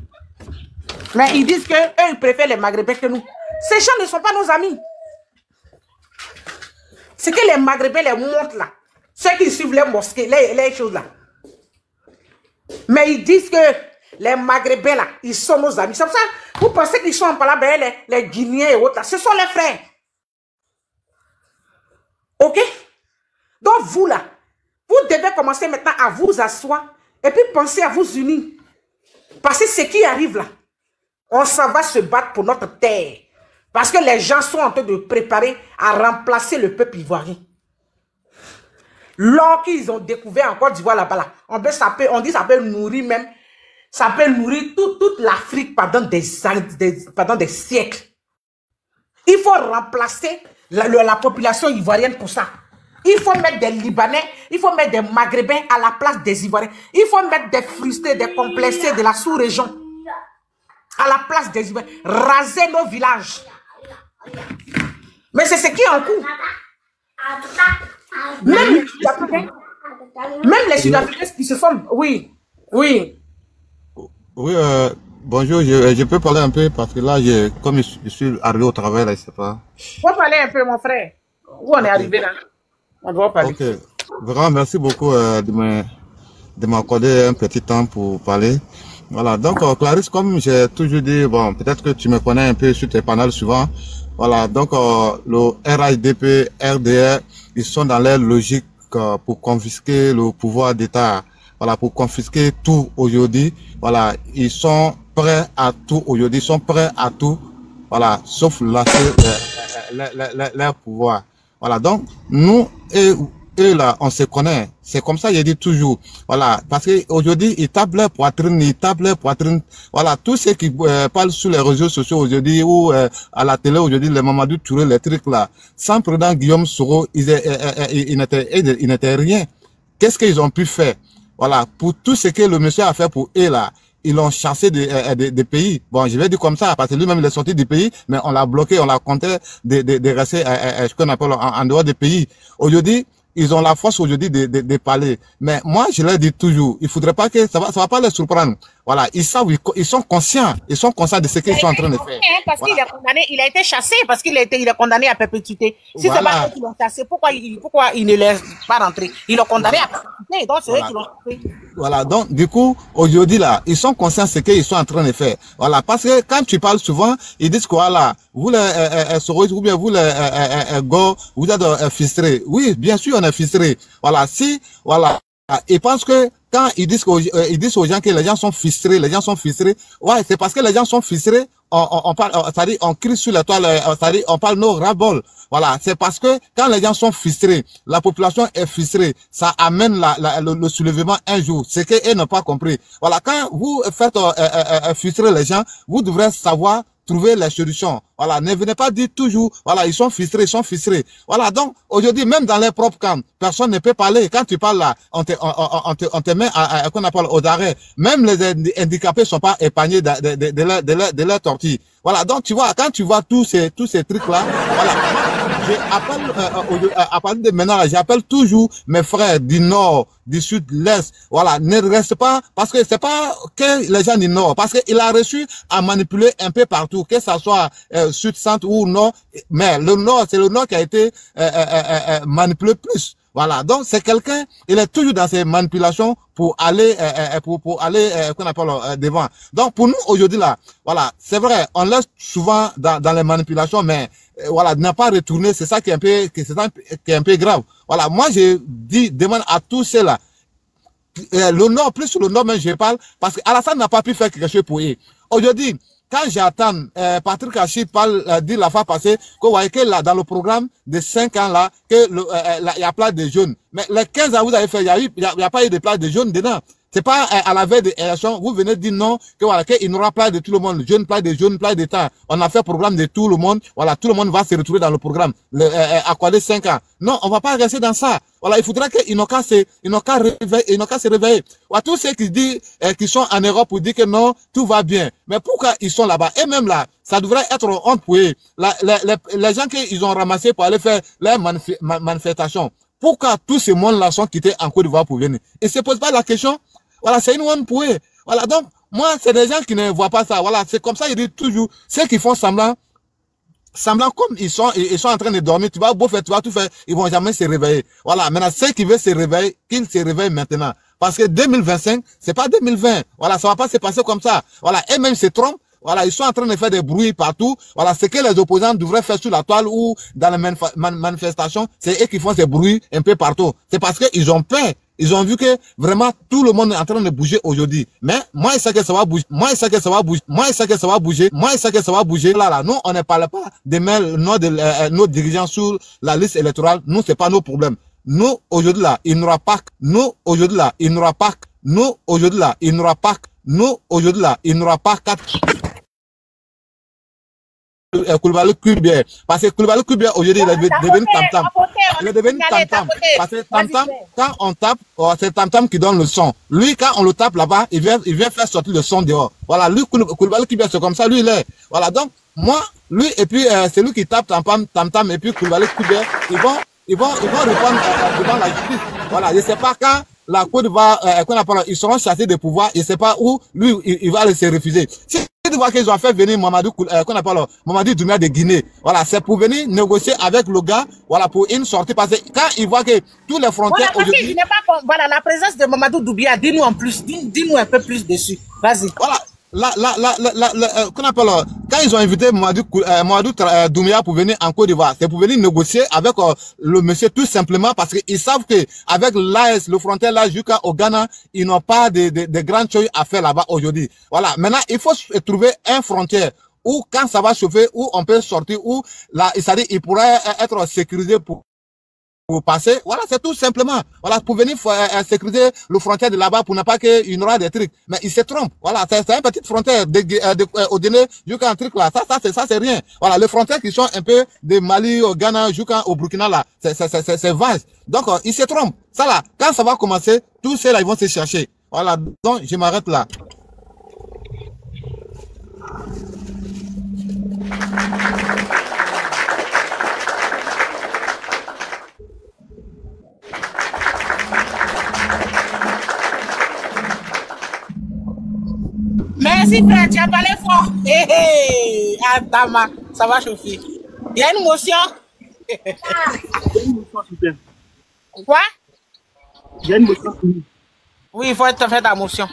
Mais ils disent qu'eux, ils préfèrent les Maghrébins que nous. Ces gens ne sont pas nos amis. C'est que les Maghrébins les montrent là. Ceux qui suivent les mosquées, les choses là. Mais ils disent que les Maghrébins là, ils sont nos amis. C'est pour ça, vous pensez qu'ils sont en parlant, les Guinéens et autres là. Ce sont les frères. Ok? Donc vous là, vous devez commencer maintenant à vous asseoir et puis penser à vous unir. Parce que ce qui arrive là, on s'en va se battre pour notre terre. Parce que les gens sont en train de préparer à remplacer le peuple ivoirien. L'or qu'ils ont découvert en Côte d'Ivoire là-bas, là, on dit ça peut nourrir même, ça peut nourrir toute l'Afrique pendant des siècles. Il faut remplacer la population ivoirienne pour ça. Il faut mettre des Libanais, il faut mettre des Maghrébins à la place des Ivoiriens. Il faut mettre des frustrés, des complexés de la sous-région à la place des Ivoiriens. Raser nos villages. Mais c'est ce qui est en cours. Même les Sud-Africains qui se sont... Oui. Oui, bonjour, je peux parler un peu parce que là, comme je suis arrivé au travail, là, je ne sais pas. Faut parler un peu, mon frère. Où on est arrivé là? On doit parler. Ok, vraiment, merci beaucoup de m'accorder un petit temps pour parler. Voilà, donc Clarisse, comme j'ai toujours dit, bon, peut-être que tu me connais un peu sur tes panels souvent. Voilà, donc le RHDP, RDR, ils sont dans leur logique pour confisquer le pouvoir d'État. Voilà, pour confisquer tout aujourd'hui. Voilà, ils sont prêts à tout aujourd'hui, ils sont prêts à tout. Voilà, sauf lâcher leur pouvoir. Voilà, donc nous et eux là, on se connaît. C'est comme ça, je dis toujours. Voilà, parce que aujourd'hui, ils tapent leur poitrine, Voilà, tous ceux qui parlent sur les réseaux sociaux aujourd'hui ou à la télé aujourd'hui, les Mamadou Touré, les trucs là, sans président Guillaume Soro, ils n'étaient rien. Qu'est-ce qu'ils ont pu faire? Voilà, pour tout ce que le monsieur a fait pour eux là, ils l'ont chassé des pays. Bon, je vais dire comme ça, parce que lui-même, il est sorti du pays, mais on l'a bloqué, on l'a compté de rester, ce qu'on appelle en dehors des pays. Aujourd'hui, ils ont la force aujourd'hui de parler. Mais moi, je leur dis toujours, il faudrait pas que ça va pas les surprendre. Voilà, ils savent, ils sont conscients de ce qu'ils sont en train de faire. Parce qu'il est condamné, il a été chassé parce qu'il est condamné à perpétuité. Si c'est pas eux qui l'ont chassé, pourquoi il ne laisse pas rentrer? Ils l'ont condamné à perpétuité, donc c'est eux qui l'ont chassé. Voilà, donc du coup, aujourd'hui là, ils sont conscients de ce qu'ils sont en train de faire. Voilà, parce que quand tu parles souvent, ils disent quoi là, vous les Soros ou bien vous les Go, vous êtes frustrés. Oui, bien sûr, on est frustrés. Voilà, voilà. Ils pensent que quand ils disent aux gens que les gens sont frustrés, ouais, c'est parce que les gens sont frustrés, on parle, c'est-à-dire on crie sur la toile, c'est-à-dire on parle nos ras-bol. Voilà, c'est parce que quand les gens sont frustrés, la population est frustrée, ça amène le soulèvement un jour. C'est qu'eux n'ont pas compris. Voilà, quand vous faites frustrer les gens, vous devrez savoir trouver les solutions. Voilà, ne venez pas dire toujours, voilà, ils sont frustrés. Voilà, donc, aujourd'hui, même dans les propres camps, personne ne peut parler. Quand tu parles là, on te met qu'on appelle au arrêt. Même les handicapés sont pas épargnés de leur torture. Voilà, donc tu vois, quand tu vois tous ces trucs-là, voilà, à partir de maintenant, j'appelle toujours mes frères du Nord, du Sud, de l'Est. Voilà, ne reste pas, parce que c'est pas que les gens du Nord, parce qu'il a reçu à manipuler un peu partout, que ça soit Sud, Centre ou Nord, mais le Nord, c'est le Nord qui a été manipulé plus. Voilà, donc c'est quelqu'un, il est toujours dans ces manipulations pour aller, qu'on appelle devant. Donc pour nous aujourd'hui là, voilà, c'est vrai, on laisse souvent dans les manipulations, mais voilà, n'a pas retourné, c'est ça qui est un peu grave. Voilà, moi je demande à tous ceux-là, le Nord, plus sur le Nord même je parle, parce qu'Alassane n'a pas pu faire quelque chose pour eux. Aujourd'hui, quand j'attends Patrick Hachi dit la fois passée que vous voyez que là dans le programme de 5 ans là que il y a plein de jeunes, mais les 15 ans vous avez fait il y a pas eu de plein de jeunes dedans. C'est pas à la veille de l'élection, vous venez dire non, que voilà, qu'il n'aura pas de tout le monde, jeune plaide de jeunes, plaide d'état. On a fait programme de tout le monde, voilà, tout le monde va se retrouver dans le programme, accorder 5 ans. Non, on va pas rester dans ça. Voilà, il faudra qu'ils n'ont qu'à se réveiller. Voilà, tous ceux qui disent, qui sont en Europe pour dire que non, tout va bien. Mais pourquoi ils sont là-bas? Et même là, ça devrait être honte pour eux. Les gens qu'ils ont ramassés pour aller faire leurs manifestations. Pourquoi tous ces mondes-là sont quittés en Côte d'Ivoire pour venir? Ils se posent pas la question. Voilà, c'est une honte pour eux. Voilà, donc, moi, c'est des gens qui ne voient pas ça. Voilà, c'est comme ça, ils disent toujours, ceux qui font semblant comme ils sont en train de dormir, tu vas beau faire, tu vas tout faire, ils vont jamais se réveiller. Voilà, maintenant, ceux qui veulent se réveiller, qu'ils se réveillent maintenant. Parce que 2025, c'est pas 2020. Voilà, ça va pas se passer comme ça. Voilà, et même se trompent. Voilà, ils sont en train de faire des bruits partout. Voilà, ce que les opposants devraient faire sur la toile ou dans les manifestations, c'est eux qui font ces bruits un peu partout. C'est parce qu'ils ont peur. Ils ont vu que vraiment tout le monde est en train de bouger aujourd'hui. Mais moi, je sais que ça va bouger. Moi, je sais que ça va bouger. Moi, je sais que ça va bouger. Moi, je sais que ça va bouger. Là, nous, on ne parle pas de mettre nos dirigeants sur la liste électorale. Nous, c'est pas nos problèmes. Nous, aujourd'hui là, il n'aura pas. Nous, aujourd'hui là, il n'aura pas. Nous, aujourd'hui là, il n'aura pas. Nous, aujourd'hui là, il n'aura pas 4. Koulibaly Kubier. Parce que Koulibaly Kubier aujourd'hui il est devenu tam-tam. Il est devenu tam-tam. Parce que tam-tam, quand on tape, c'est tam-tam qui donne le son. Lui, quand on le tape là-bas, il vient faire sortir le son dehors. Voilà, lui, Koulibaly Kubier, c'est comme ça, lui, il est. Voilà, donc, moi, lui, et puis, c'est lui qui tape tam-tam, et puis Koulibaly Kubier, ils vont répondre devant la justice. Voilà, je sais pas quand la Côte d'Ivoire, ils seront chassés de pouvoir, je sais pas où, lui, il va se refuser. Tu vois qu'ils ont fait venir Mamadou Doumbia de Guinée. Voilà, c'est pour venir négocier avec le gars, voilà, pour une sortie. Parce que quand ils voient que tous les frontières voilà, aujourd'hui... Voilà, la présence de Mamadou Doumbia, dis-nous en plus, dis-nous un peu plus dessus. Vas-y. Voilà. Quand ils ont invité Mamadou Doumbia pour venir en Côte d'Ivoire, c'est pour venir négocier avec le monsieur tout simplement parce qu'ils savent que avec l'AS, le frontière là jusqu'au Ghana, ils n'ont pas de grandes choses à faire là-bas aujourd'hui. Voilà. Maintenant, il faut trouver un frontière où quand ça va chauffer, où on peut sortir, où là, c'est-à-dire, il pourrait être sécurisé pour passer, voilà, c'est tout simplement, voilà, pour venir sécuriser le frontière de là-bas pour ne pas qu'il y aura des trucs. Mais il se trompe, voilà, c'est une petite frontière au dîner jusqu'à un truc là, ça c'est rien. Voilà, les frontières qui sont un peu de Mali au Ghana jusqu'au Burkina là, c'est vaste. Donc, il se trompe. Ça là, quand ça va commencer, tous ceux là, ils vont se chercher. Voilà, donc je m'arrête là. Merci frère, tu as parlé fort. Hé hé, Adama, ça va chauffer. Il y a une motion. Quoi? Il y a une motion. Oui, il faut te faire ta motion.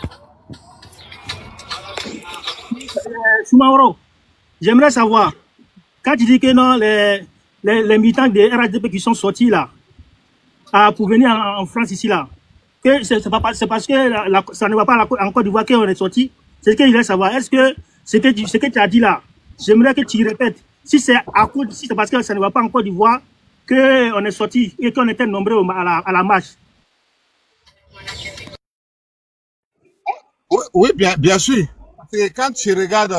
Soumaoro, j'aimerais savoir, quand tu dis que non, les militants des RHDP qui sont sortis là, pour venir en France ici là, que c'est parce que ça ne va pas en Côte d'Ivoire qu'on est sorti. C'est ce que je voulais savoir. Est-ce que ce que tu as dit là, j'aimerais que tu répètes. Si c'est parce que ça ne va pas en Côte d'Ivoire qu'on est sorti et qu'on était nombreux à la marche. Oui, bien sûr. Parce que quand tu regardes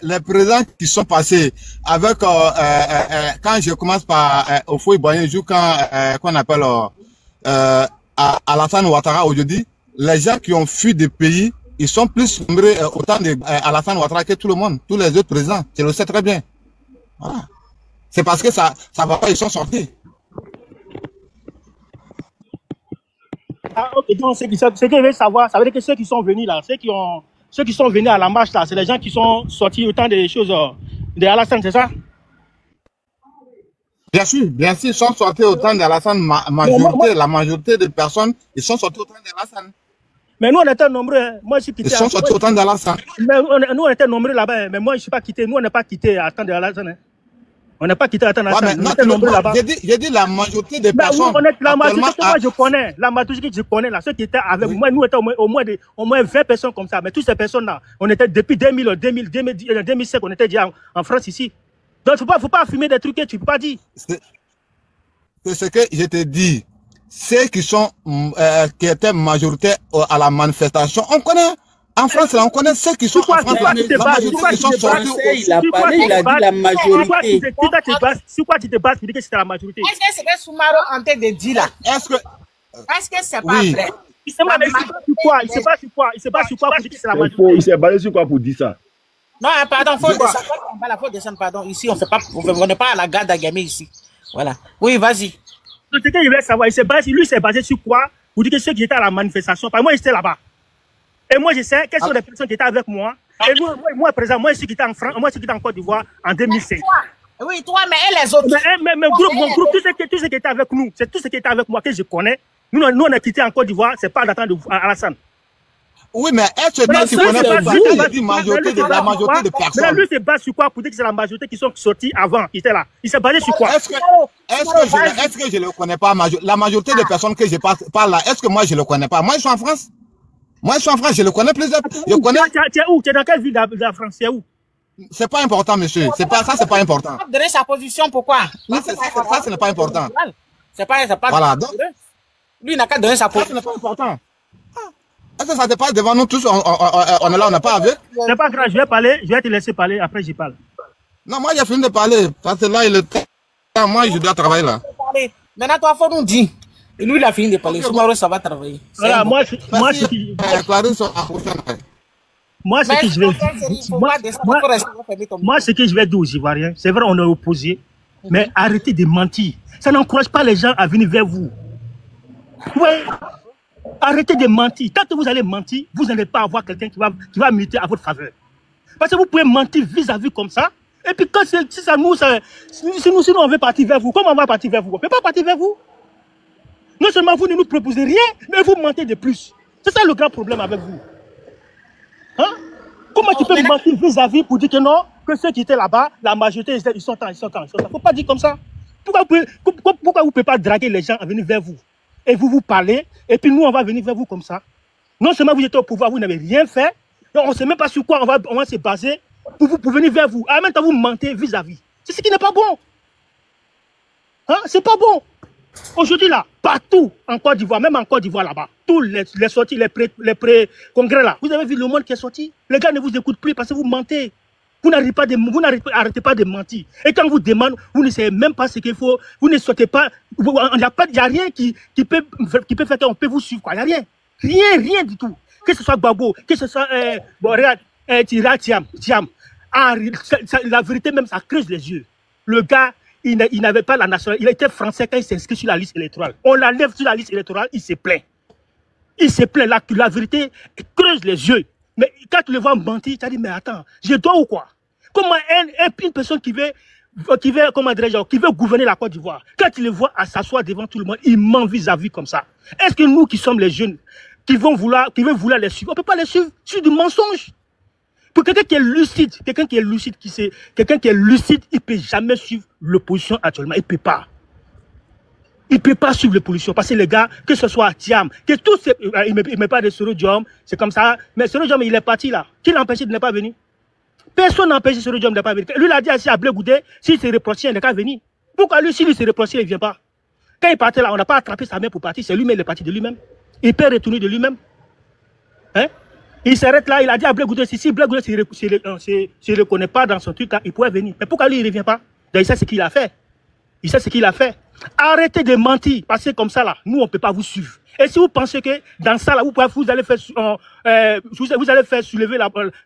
les présidents qui sont passés avec quand je commence par Houphouët Boigny jusqu'à qu'on appelle Alassane Ouattara aujourd'hui, les gens qui ont fui des pays, ils sont plus nombreux autant de Alassane Ouattara que tout le monde, tous les autres présidents. Je le sais très bien. Voilà. C'est parce que ça va pas, ils sont sortis. Ah, ok, donc ce que je veux savoir, ça veut dire que ceux qui sont venus là, ceux qui sont venus à la marche là, c'est les gens qui sont sortis autant des choses de Alassane, c'est ça? Bien sûr, ils sont sortis autant d'Alassane, la majorité des personnes, ils sont sortis autant d'Alassane. Mais nous, on était nombreux. Hein. Moi, je suis quitté. Ils sont sortis autant d'Alassane. Mais nous, on était nombreux là-bas. Mais moi, je ne suis pas quitté. Nous, on n'est pas quitté à temps de Alassane. Hein. On n'est pas quitté à temps de Alassane. On était nombreux là-bas. J'ai dit la majorité des personnes. La majorité que moi, je connais. La majorité que je connais, là, ceux qui étaient avec moi, nous étions au moins 20 personnes comme ça. Mais toutes ces personnes-là, on était depuis 2005, on était déjà en France ici. Donc, il ne faut pas fumer des trucs que tu ne peux pas dire. C'est ce que je te dis. ceux qui sont, qui étaient majoritaires à la manifestation, on connaît. En France, là, on connaît ceux qui sont en France, la majorité qui sont sortis. Il a parlé, il a dit la majorité. Sur quoi tu te bases pour dire que c'était la majorité? Est-ce que c'est que Soumaro en tête de dire là? Est-ce que c'est pas vrai? Il se base sur quoi? Il se base sur quoi? Il se base sur quoi pour dire que c'est la majorité? Il s'est basé sur quoi pour dire ça? Non, pardon, faut descendre, pardon. Ici, on n'est pas à la gare d'Agamé ici. Voilà. Oui, vas-y. Ce que je voulais savoir, lui s'est basé sur quoi pour dire que ceux qui étaient à la manifestation, par moi, j'étais là-bas. Et moi, je sais quelles sont les personnes qui étaient avec moi. Et moi, présent, moi, ceux qui étaient en France, moi, ceux qui étaient en Côte d'Ivoire en 2016. Oui, toi, mais et les autres? Mais mon groupe, tous ceux qui étaient avec nous, c'est tous ceux qui étaient avec moi que je connais. Nous, on a quitté en Côte d'Ivoire, c'est pas d'attendre Alassane. Oui, mais est-ce que tu connais pas la majorité de personnes? Mais lui, c'est basé sur quoi pour dire que c'est la majorité qui sont sortis avant, qui étaient là? Il s'est basé sur quoi? Est-ce que je ne le connais pas? La majorité des personnes que je parle là, est-ce que moi, je ne le connais pas? Moi, je suis en France. Moi, je suis en France, je le connais plusieurs. Tu es où? Tu es dans quelle ville de la France? C'est où? C'est pas important, monsieur. C'est pas important. Donner sa position, pourquoi? Ça, ce n'est pas important. C'est pas. Voilà, donc. Lui, il n'a qu'à donner sa position. Ça, ce n'est pas important. Est-ce que ça te passe devant nous tous? On est là, on n'a pas vu? C'est pas grave, je vais parler, je vais te laisser parler, après j'y parle. Non, moi, j'ai fini de parler. Parce que là, moi, je dois travailler là. Maintenant, toi, il faut nous dire. Et lui, il a fini de parler. Soumaro, ça va travailler. Voilà, moi, ce que je vais dire aux Ivoiriens, c'est vrai, on est opposés, mais arrêtez de mentir. Ça n'encourage pas les gens à venir vers vous. Ouais. Arrêtez de mentir. Tant que vous allez mentir, vous n'allez pas avoir quelqu'un qui va militer à votre faveur. Parce que vous pouvez mentir vis-à-vis comme ça. Et puis quand si nous on veut partir vers vous, comment on va partir vers vous? On ne peut pas partir vers vous. Non seulement vous ne nous proposez rien, mais vous mentez de plus. C'est ça le grand problème avec vous. Hein? Comment tu peux mentir vis-à-vis pour dire que non, que ceux qui étaient là-bas, la majorité, ils sont quand? Il ne faut pas dire comme ça. Pourquoi vous ne pouvez pas draguer les gens à venir vers vous? Et vous parlez, et puis nous, on va venir vers vous comme ça. Non seulement vous êtes au pouvoir, vous n'avez rien fait, donc on ne sait même pas sur quoi on va se baser pour venir vers vous. En même temps, vous mentez vis-à-vis. C'est ce qui n'est pas bon. Hein? C'est pas bon. Aujourd'hui, là, partout en Côte d'Ivoire, même en Côte d'Ivoire là-bas, tous les sorties, les pré-congrès là, vous avez vu le monde qui est sorti? Les gars ne vous écoutent plus parce que vous mentez. Vous n'arrêtez pas de mentir. Et quand on vous demande, vous ne savez même pas ce qu'il faut, vous ne sautez pas, il n'y a rien qui peut faire qu'on peut vous suivre. Il n'y a rien. Rien du tout. Que ce soit Gbagbo, que ce soit Thiam. La vérité même, ça creuse les yeux. Le gars, il n'avait pas la nationalité. Il était français quand il s'est sur la liste électorale. On l'enlève sur la liste électorale, il se plaint. Il se plaint. La vérité creuse les yeux. Mais quand tu le vois mentir, tu as dit, mais attends, je dois ou quoi? Comment une personne qui veut gouverner la Côte d'Ivoire, quand tu le vois à s'asseoir devant tout le monde, il ment vis-à-vis comme ça. Est-ce que nous qui sommes les jeunes, qui veulent vouloir les suivre, on ne peut pas les suivre sur du mensonge? Pour quelqu'un qui est lucide, il ne peut jamais suivre l'opposition actuellement. Il ne peut pas. Il ne peut pas suivre l'opposition. Parce que les gars, que ce soit Thiam, que tous ces... Il ne met pas de Soro Diom, c'est comme ça. Mais Soro Diom, il est parti là. Qui l'a empêché de ne pas venir? Personne n'a empêché Soro Diom de ne pas venir. Lui, il a dit aussi à Blé Goudé, s'il se reproché, il n'est qu'à venir. Pourquoi lui, s'il se reproché, il ne vient pas? Quand il partait là, on n'a pas attrapé sa main pour partir. C'est lui-même, il est parti de lui-même. Il peut retourner de lui-même. Hein? Il s'arrête là, il a dit à Blé Goudé, si Blé Goudé ne se reconnaît pas dans son truc, il pourrait venir. Mais pourquoi lui, il ne revient pas? Donc, il sait ce qu'il a fait. Il sait ce qu'il a fait. Arrêtez de mentir, parce que comme ça là, nous on ne peut pas vous suivre. Et si vous pensez que dans ça là, vous allez faire soulever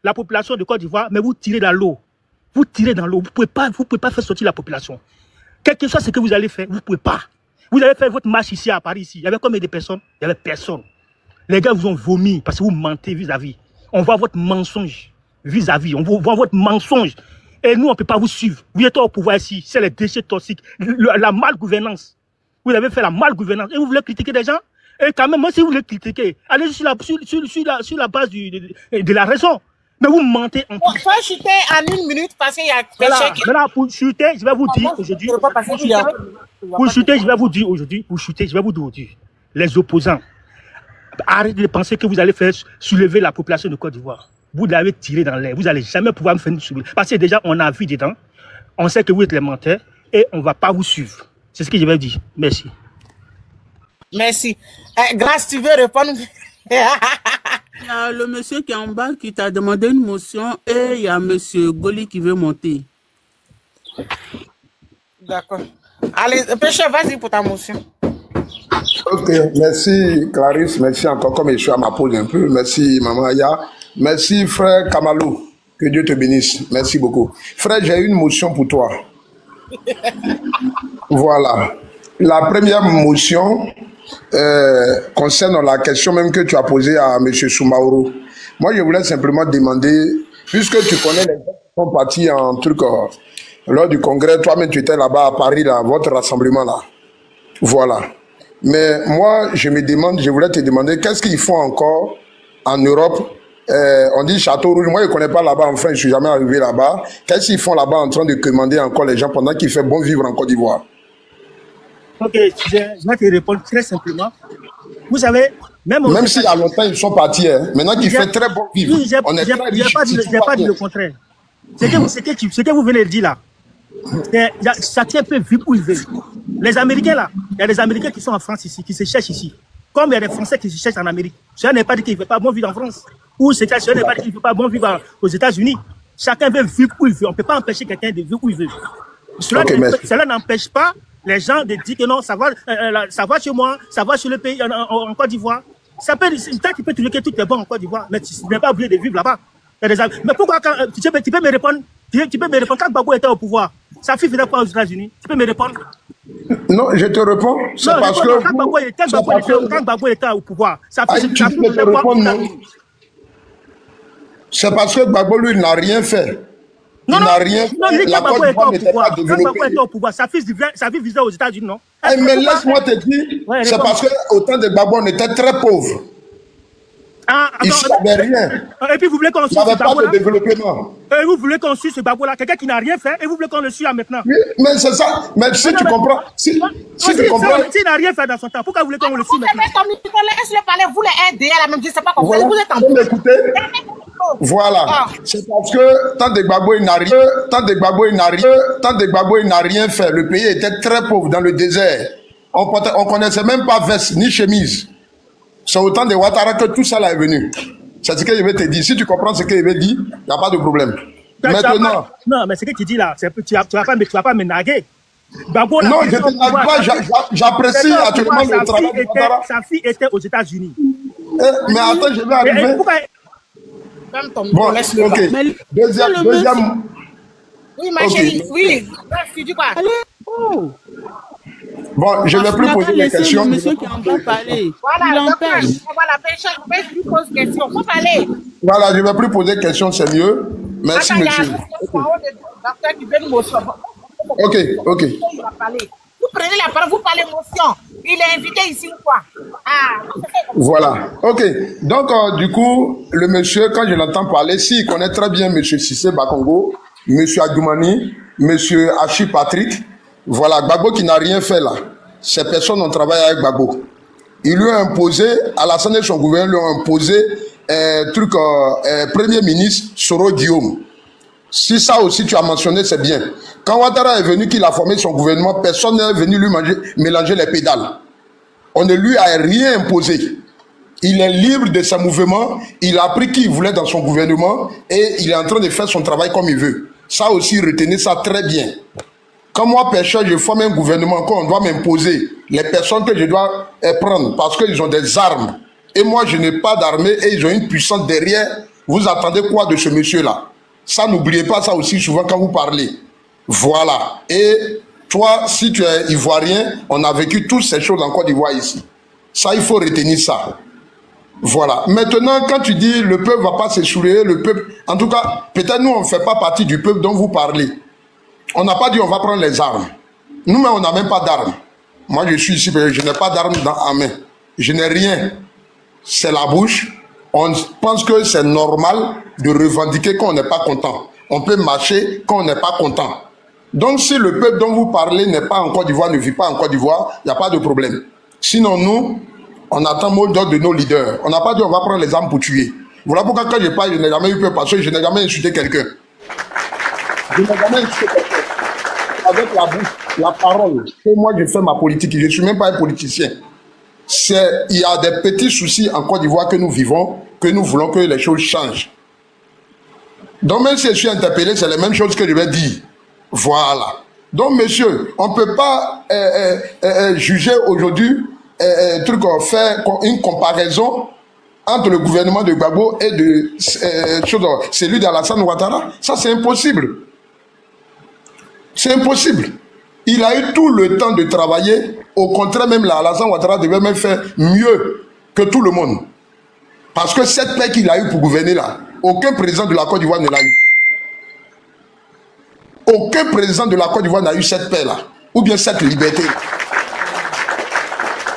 la population de Côte d'Ivoire, mais vous tirez dans l'eau. Vous tirez dans l'eau. Vous pouvez pas faire sortir la population. Quel que soit ce que vous allez faire, vous ne pouvez pas. Vous allez faire votre marche ici à Paris ici. Il y avait combien de personnes? Il n'y avait personne. Les gars vous ont vomi parce que vous mentez vis-à-vis. On voit votre mensonge vis-à-vis. On voit votre mensonge. Et nous, on ne peut pas vous suivre. Vous êtes au pouvoir ici. C'est les déchets toxiques. La malgouvernance. Vous avez fait la malgouvernance. Et vous voulez critiquer des gens? Et quand même, moi, si vous voulez critiquer, allez sur la base de la raison. Mais vous mentez en plus. Il faut chuter en 1 minute parce qu'il y a voilà. Maintenant, pour chuter, je vais vous dire aujourd'hui. Pour chuter, je vais vous dire aujourd'hui. Les opposants, arrêtez de penser que vous allez faire soulever la population de Côte d'Ivoire. Vous l'avez tiré dans l'air. Vous n'allez jamais pouvoir me faire soulever. Parce que déjà, on a vu dedans. On sait que vous êtes les menteurs et on ne va pas vous suivre. C'est ce que je vais dire. Merci. Merci. Grâce, tu veux répondre? Il y a le monsieur qui est en bas qui t'a demandé une motion et il y a monsieur Goli qui veut monter. D'accord. Allez, Pécheur, vas-y pour ta motion. Ok, merci Clarisse, merci encore comme je suis à ma pause un peu, merci Maman Aya, merci frère Kamalou, que Dieu te bénisse, merci beaucoup. Frère, j'ai une motion pour toi. Voilà. La première motion concerne la question même que tu as posée à M. Soumaoro. Moi, je voulais simplement demander, puisque tu connais les gens qui sont partis en truc lors du congrès, toi-même tu étais là-bas à Paris, là, votre rassemblement là. Voilà. Mais moi, je voulais te demander, qu'est-ce qu'ils font encore en Europe? On dit Château Rouge, moi je ne connais pas là-bas en France, je ne suis jamais arrivé là-bas. Qu'est-ce qu'ils font là-bas en train de commander encore les gens pendant qu'il fait bon vivre en Côte d'Ivoire? Ok, je vais te répondre très simplement. Vous savez, même s'il y a longtemps ils sont partis, hein, maintenant qu'il fait très bon vivre, on est très riche. Je n'ai pas dit le contraire. Ce que vous venez de dire là, chacun peut vivre où il veut. Les Américains là, il y a des Américains qui sont en France ici, qui se cherchent ici. Comme il y a des Français qui se cherchent en Amérique. Je n'ai pas dit qu'il ne fait pas bon vivre en France. Ou je n'ai pas dit qu'il ne fait pas bon vivre aux États-Unis. Chacun veut vivre où il veut. On ne peut pas empêcher quelqu'un de vivre où il veut. Cela n'empêche pas les gens de dire que non, ça va chez moi, ça va sur le pays en Côte d'Ivoire. Ça peut, peut-être tu peux trouver que tout est bon en Côte d'Ivoire, mais tu n'es pas obligé de vivre là-bas. Mais pourquoi quand, tu peux me répondre, quand Gbagbo était au pouvoir, sa fille faisait quoi aux États-Unis? Tu peux me répondre? Non, je te réponds. C'est parce que quand Gbagbo était au pouvoir, sa fille faisait quoi aux États-Unis? C'est parce que Gbagbo, lui, n'a rien fait. Il n'a rien fait. La Côte d'Ivoire n'était pas développée. Quand Gbagbo était au pouvoir, sa fille vivait aux États-Unis, non? Mais laisse-moi te dire, c'est parce qu'au temps de Gbagbo, on était très pauvres. Ici, il n'y avait rien. Et puis vous voulez qu'on suive ce Gbagbo-là? Il n'y avait pas de développement. Et vous voulez qu'on suive ce Gbagbo-là, quelqu'un qui n'a rien fait, et vous voulez qu'on le suive maintenant? Oui, mais c'est ça. Mais si tu comprends, si tu comprends. S'il n'a rien fait dans son temps, pourquoi vous voulez qu'on le suive maintenant? Laisse-le parler, vous les aidez à la même, je ne sais pas comment vous êtes en train. Voilà. C'est parce que tant de Gbagbo, il n'a rien fait. Le pays était très pauvre dans le désert. On ne connaissait même pas veste ni chemise. C'est au temps de Ouattara que tout ça là est venu. C'est ce que je vais te dire. Si tu comprends ce que je vais dire, il n'y a pas de problème. Maintenant. Non, mais ce que tu dis là, tu ne vas pas me naguer. Gbagbo, non, je ne te nague pas. J'apprécie actuellement le travail de Ouattara. Sa fille était aux États-Unis. Mais attends, je vais arriver. Bon, ok. Deuxième. Oui, ma chérie. Oui. Tu dis quoi? Bon, je ne vais plus poser les questions. Monsieur qui en va parler. Voilà, Pécheur, je lui pose question. Faut parler. Voilà, je ne vais plus poser de questions, c'est mieux. Merci, monsieur. Ok. Vous prenez la parole, vous parlez motion. Il est invité ici ou quoi? Voilà. Ok. Donc, du coup, le monsieur, quand je l'entends parler, s'il connaît très bien monsieur Cissé Bakongo, monsieur Adjoumani, monsieur Hachi Patrick, voilà, Gbagbo qui n'a rien fait là. Ces personnes ont travaillé avec Gbagbo. Il lui a imposé, Alassane et son gouvernement lui ont imposé Premier ministre Soro Guillaume. Si ça aussi tu as mentionné, c'est bien. Quand Ouattara est venu, qu'il a formé son gouvernement, personne n'est venu lui mélanger les pédales. On ne lui a rien imposé. Il est libre de ses mouvements, il a pris qui il voulait dans son gouvernement et il est en train de faire son travail comme il veut. Ça aussi, retenez ça très bien. Quand moi, Pécheur, je forme un gouvernement, quand on doit m'imposer les personnes que je dois prendre parce qu'ils ont des armes et moi, je n'ai pas d'armée et ils ont une puissance derrière, vous attendez quoi de ce monsieur-là? Ça, n'oubliez pas ça aussi souvent quand vous parlez. Voilà. Et toi, si tu es ivoirien, on a vécu toutes ces choses en Côte d'Ivoire ici. Ça, il faut retenir ça. Voilà. Maintenant, quand tu dis le peuple ne va pas s'essouler, le peuple... En tout cas, peut-être nous, on ne fait pas partie du peuple dont vous parlez. On n'a pas dit on va prendre les armes. Nous-mêmes, on n'a même pas d'armes. Moi, je suis ici, je n'ai pas d'armes dans la main. Je n'ai rien. C'est la bouche. On pense que c'est normal de revendiquer quand on n'est pas content. On peut marcher quand on n'est pas content. Donc, si le peuple dont vous parlez n'est pas en Côte d'Ivoire, ne vit pas en Côte d'Ivoire, il n'y a pas de problème. Sinon, nous, on attend mot d'ordre de nos leaders. On n'a pas dit on va prendre les armes pour tuer. Voilà pourquoi quand je parle, je n'ai jamais eu peur parce que je n'ai jamais insulté quelqu'un. Je n'ai jamais insulté quelqu'un. Avec la bouche, la parole, que moi je fais ma politique. Je ne suis même pas un politicien. il y a des petits soucis en Côte d'Ivoire que nous vivons, que nous voulons que les choses changent. Donc même si je suis interpellé, c'est la même chose que je vais dire. Voilà. Donc monsieur, on ne peut pas juger aujourd'hui, faire une comparaison entre le gouvernement de Gbagbo et celui d'Alassane Ouattara. Ça, c'est impossible. C'est impossible. Il a eu tout le temps de travailler. Au contraire, même Alassane Ouattara devait même faire mieux que tout le monde. Parce que cette paix qu'il a eu pour gouverner là, aucun président de la Côte d'Ivoire ne l'a eu. Aucun président de la Côte d'Ivoire n'a eu cette paix là. Ou bien cette liberté là.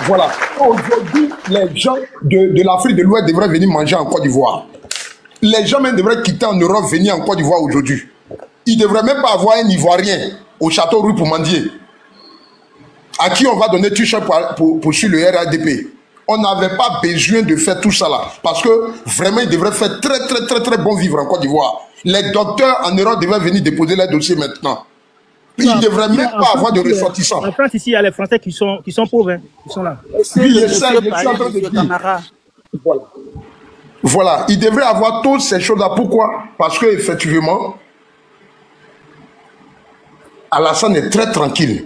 Voilà. Aujourd'hui, les gens de l'Afrique de l'Ouest devraient venir manger en Côte d'Ivoire. Les gens même devraient quitter en Europe, venir en Côte d'Ivoire aujourd'hui. Ils ne devraient même pas avoir un Ivoirien au Château Rouge pour mendier. À qui on va donner t-shirt pour suivre le RADP. On n'avait pas besoin de faire tout ça là. Parce que vraiment, ils devraient faire très bon vivre en Côte d'Ivoire. Les docteurs en Europe devraient venir déposer leurs dossiers maintenant. Ils ne devraient même pas avoir de ressortissants. En France, ici, il y a les Français qui sont pauvres. Hein, qui sont là. Oui, je suis en train de dire. Voilà. Ils devraient avoir toutes ces choses-là. Pourquoi? Parce qu'effectivement, Alassane est très tranquille.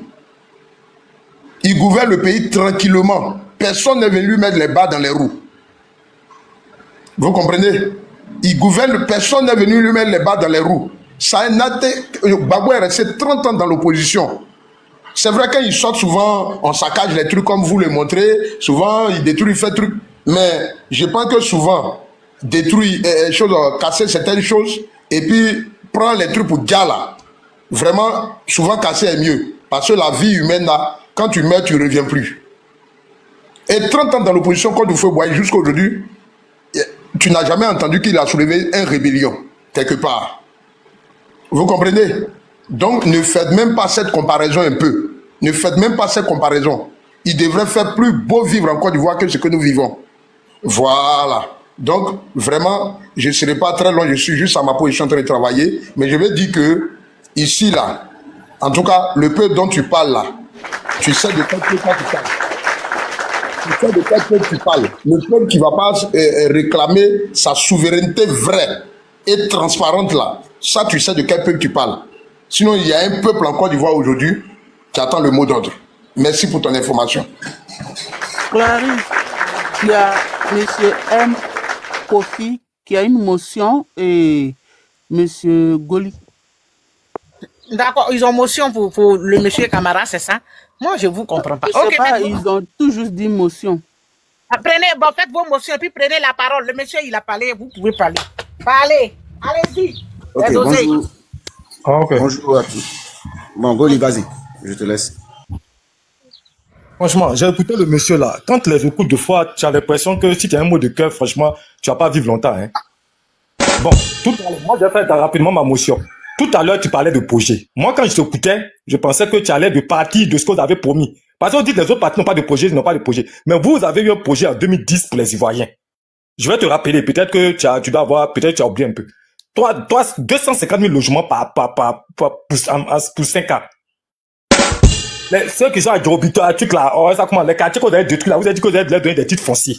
Il gouverne le pays tranquillement. Personne n'est venu lui mettre les bas dans les roues. Vous comprenez? Il gouverne, personne n'est venu lui mettre les bas dans les roues. Gbagbo est resté 30 ans dans l'opposition. C'est vrai qu'il sort souvent, on saccage les trucs comme vous le montrez. Souvent, il détruit, il fait trucs. Mais je pense que souvent, détruire, casser certaines choses et puis prendre les trucs pour Diala. Vraiment, souvent casser est mieux. Parce que la vie humaine, là, quand tu meurs, tu ne reviens plus. Et 30 ans dans l'opposition, quand vous faites boire jusqu'à aujourd'hui, tu n'as jamais entendu qu'il a soulevé une rébellion, quelque part. Vous comprenez? Donc, ne faites même pas cette comparaison un peu. Ne faites même pas cette comparaison. Il devrait faire plus beau vivre en Côte d'Ivoire que ce que nous vivons. Voilà. Donc, vraiment, je ne serai pas très long, je suis juste à ma position en train de travailler, mais je vais dire que, ici, là, en tout cas, le peuple dont tu parles là, tu sais de quel peuple tu parles. Tu sais de quel peuple tu parles. Le peuple qui ne va pas réclamer sa souveraineté vraie et transparente là. Ça, tu sais de quel peuple tu parles. Sinon, il y a un peuple en Côte d'Ivoire aujourd'hui qui attend le mot d'ordre. Merci pour ton information. Clarisse, il y a M. M. Kofi qui a une motion et M. Goli. D'accord, ils ont motion pour le monsieur Camara, c'est ça? Moi, je ne vous comprends pas. Je sais pas, ils ont toujours dit motion. Prenez, bon, faites vos motions et puis prenez la parole. Le monsieur, il a parlé, vous pouvez parler. Parlez, allez-y. Ok, bonjour. Ah, okay. Bonjour à tous. Bon, Goli, vas-y, je te laisse. Franchement, j'ai écouté le monsieur là. Quand tu les écoutes de fois, tu as l'impression que si tu as un mot de cœur, franchement, tu vas pas vivre longtemps. Hein. Bon, tout à l'heure, moi, j'ai fait rapidement ma motion. Tout à l'heure, tu parlais de projet. Moi, quand je t'écoutais, je pensais que tu allais de partir de ce que vous avez promis. Parce que vous dites que les autres partis n'ont pas de projet, ils n'ont pas de projet. Mais vous avez eu un projet en 2010 pour les Ivoiriens. Je vais te rappeler, peut-être que tu dois avoir, peut-être tu as oublié un peu. Toi, 250 000 logements pour 5 ans. Ceux qui sont à Djobito, à truc là, les quartiers que vous avez détruits là, vous avez dit que vous allez leur donner des titres fonciers.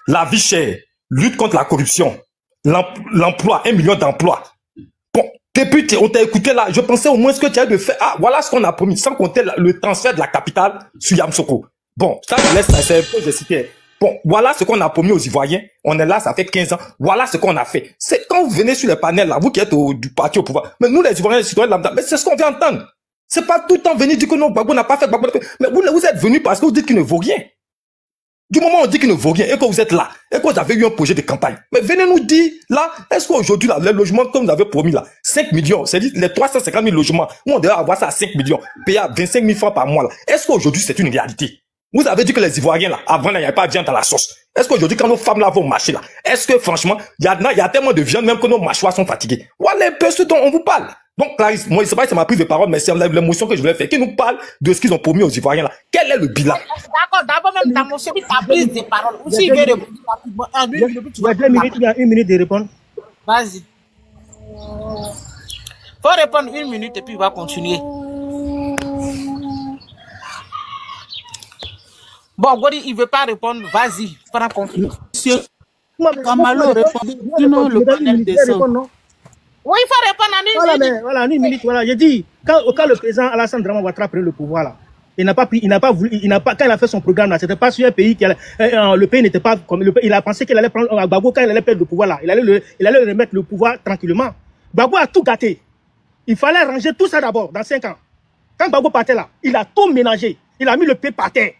La vie chère, lutte contre la corruption, l'emploi, 1 million d'emplois. Bon, depuis on t'a écouté là, je pensais au moins ce que tu as de faire. Ah, voilà ce qu'on a promis, sans compter le transfert de la capitale sur Yamoussoukro. Bon, ça, je laisse ça, c'est un peu, je citais. Bon, voilà ce qu'on a promis aux Ivoiriens. On est là, ça fait 15 ans. Voilà ce qu'on a fait. C'est quand vous venez sur les panels là, vous qui êtes du parti au pouvoir. Mais nous, les Ivoiriens, les citoyens lambda, mais c'est ce qu'on vient entendre. C'est pas tout le temps venir dire que non, Gbagbo n'a pas fait, Gbagbo n'a fait. Mais vous êtes venus parce que vous dites qu'il ne vaut rien. Du moment où on dit qu'il ne vaut rien et que vous êtes là, et que vous avez eu un projet de campagne. Mais venez nous dire, là, est-ce qu'aujourd'hui, là, les logements, comme vous avez promis, là, 5 millions, c'est-à-dire les 350 000 logements, où on devrait avoir ça à 5 millions, payer à 25 000 francs par mois, là. Est-ce qu'aujourd'hui, c'est une réalité? Vous avez dit que les Ivoiriens, là, avant, là, il n'y avait pas de viande à la sauce. Est-ce qu'aujourd'hui, quand nos femmes, là, vont marcher, là, est-ce que, franchement, il y a tellement de viande, même que nos mâchoires sont fatiguées? Voilà un peu ce dont on vous parle. Donc, Clarisse, moi, c'est pas que c'est ma prise de parole, mais c'est l'émotion que je voulais faire. Qui nous parle de ce qu'ils ont promis aux Ivoiriens, là. Quel est le bilan? D'accord, d'abord, même ta motion, ta prise de parole. Aussi, il veut répondre rapidement. Il y a 2 minutes, il y a 1 minute de répondre. Vas-y. Faut répondre 1 minute et puis il va continuer. Bon, Godi, il ne veut pas répondre. Vas-y, prends compte. Monsieur Kamalo répond. Sinon, le panel descend. Oui, il faut répondre en une minute. Voilà, en une minute. Voilà, j'ai dit, quand le président Alassane Dramane Ouattara pris le pouvoir, là, quand il a fait son programme, là, c'était pas sur un pays le pays n'était pas comme il a pensé qu'il allait prendre Gbagbo quand il allait perdre le pouvoir, là. Il allait remettre le pouvoir tranquillement. Gbagbo a tout gâté. Il fallait ranger tout ça d'abord, dans 5 ans. Quand Gbagbo partait là, il a tout ménagé. Il a mis le pays par terre.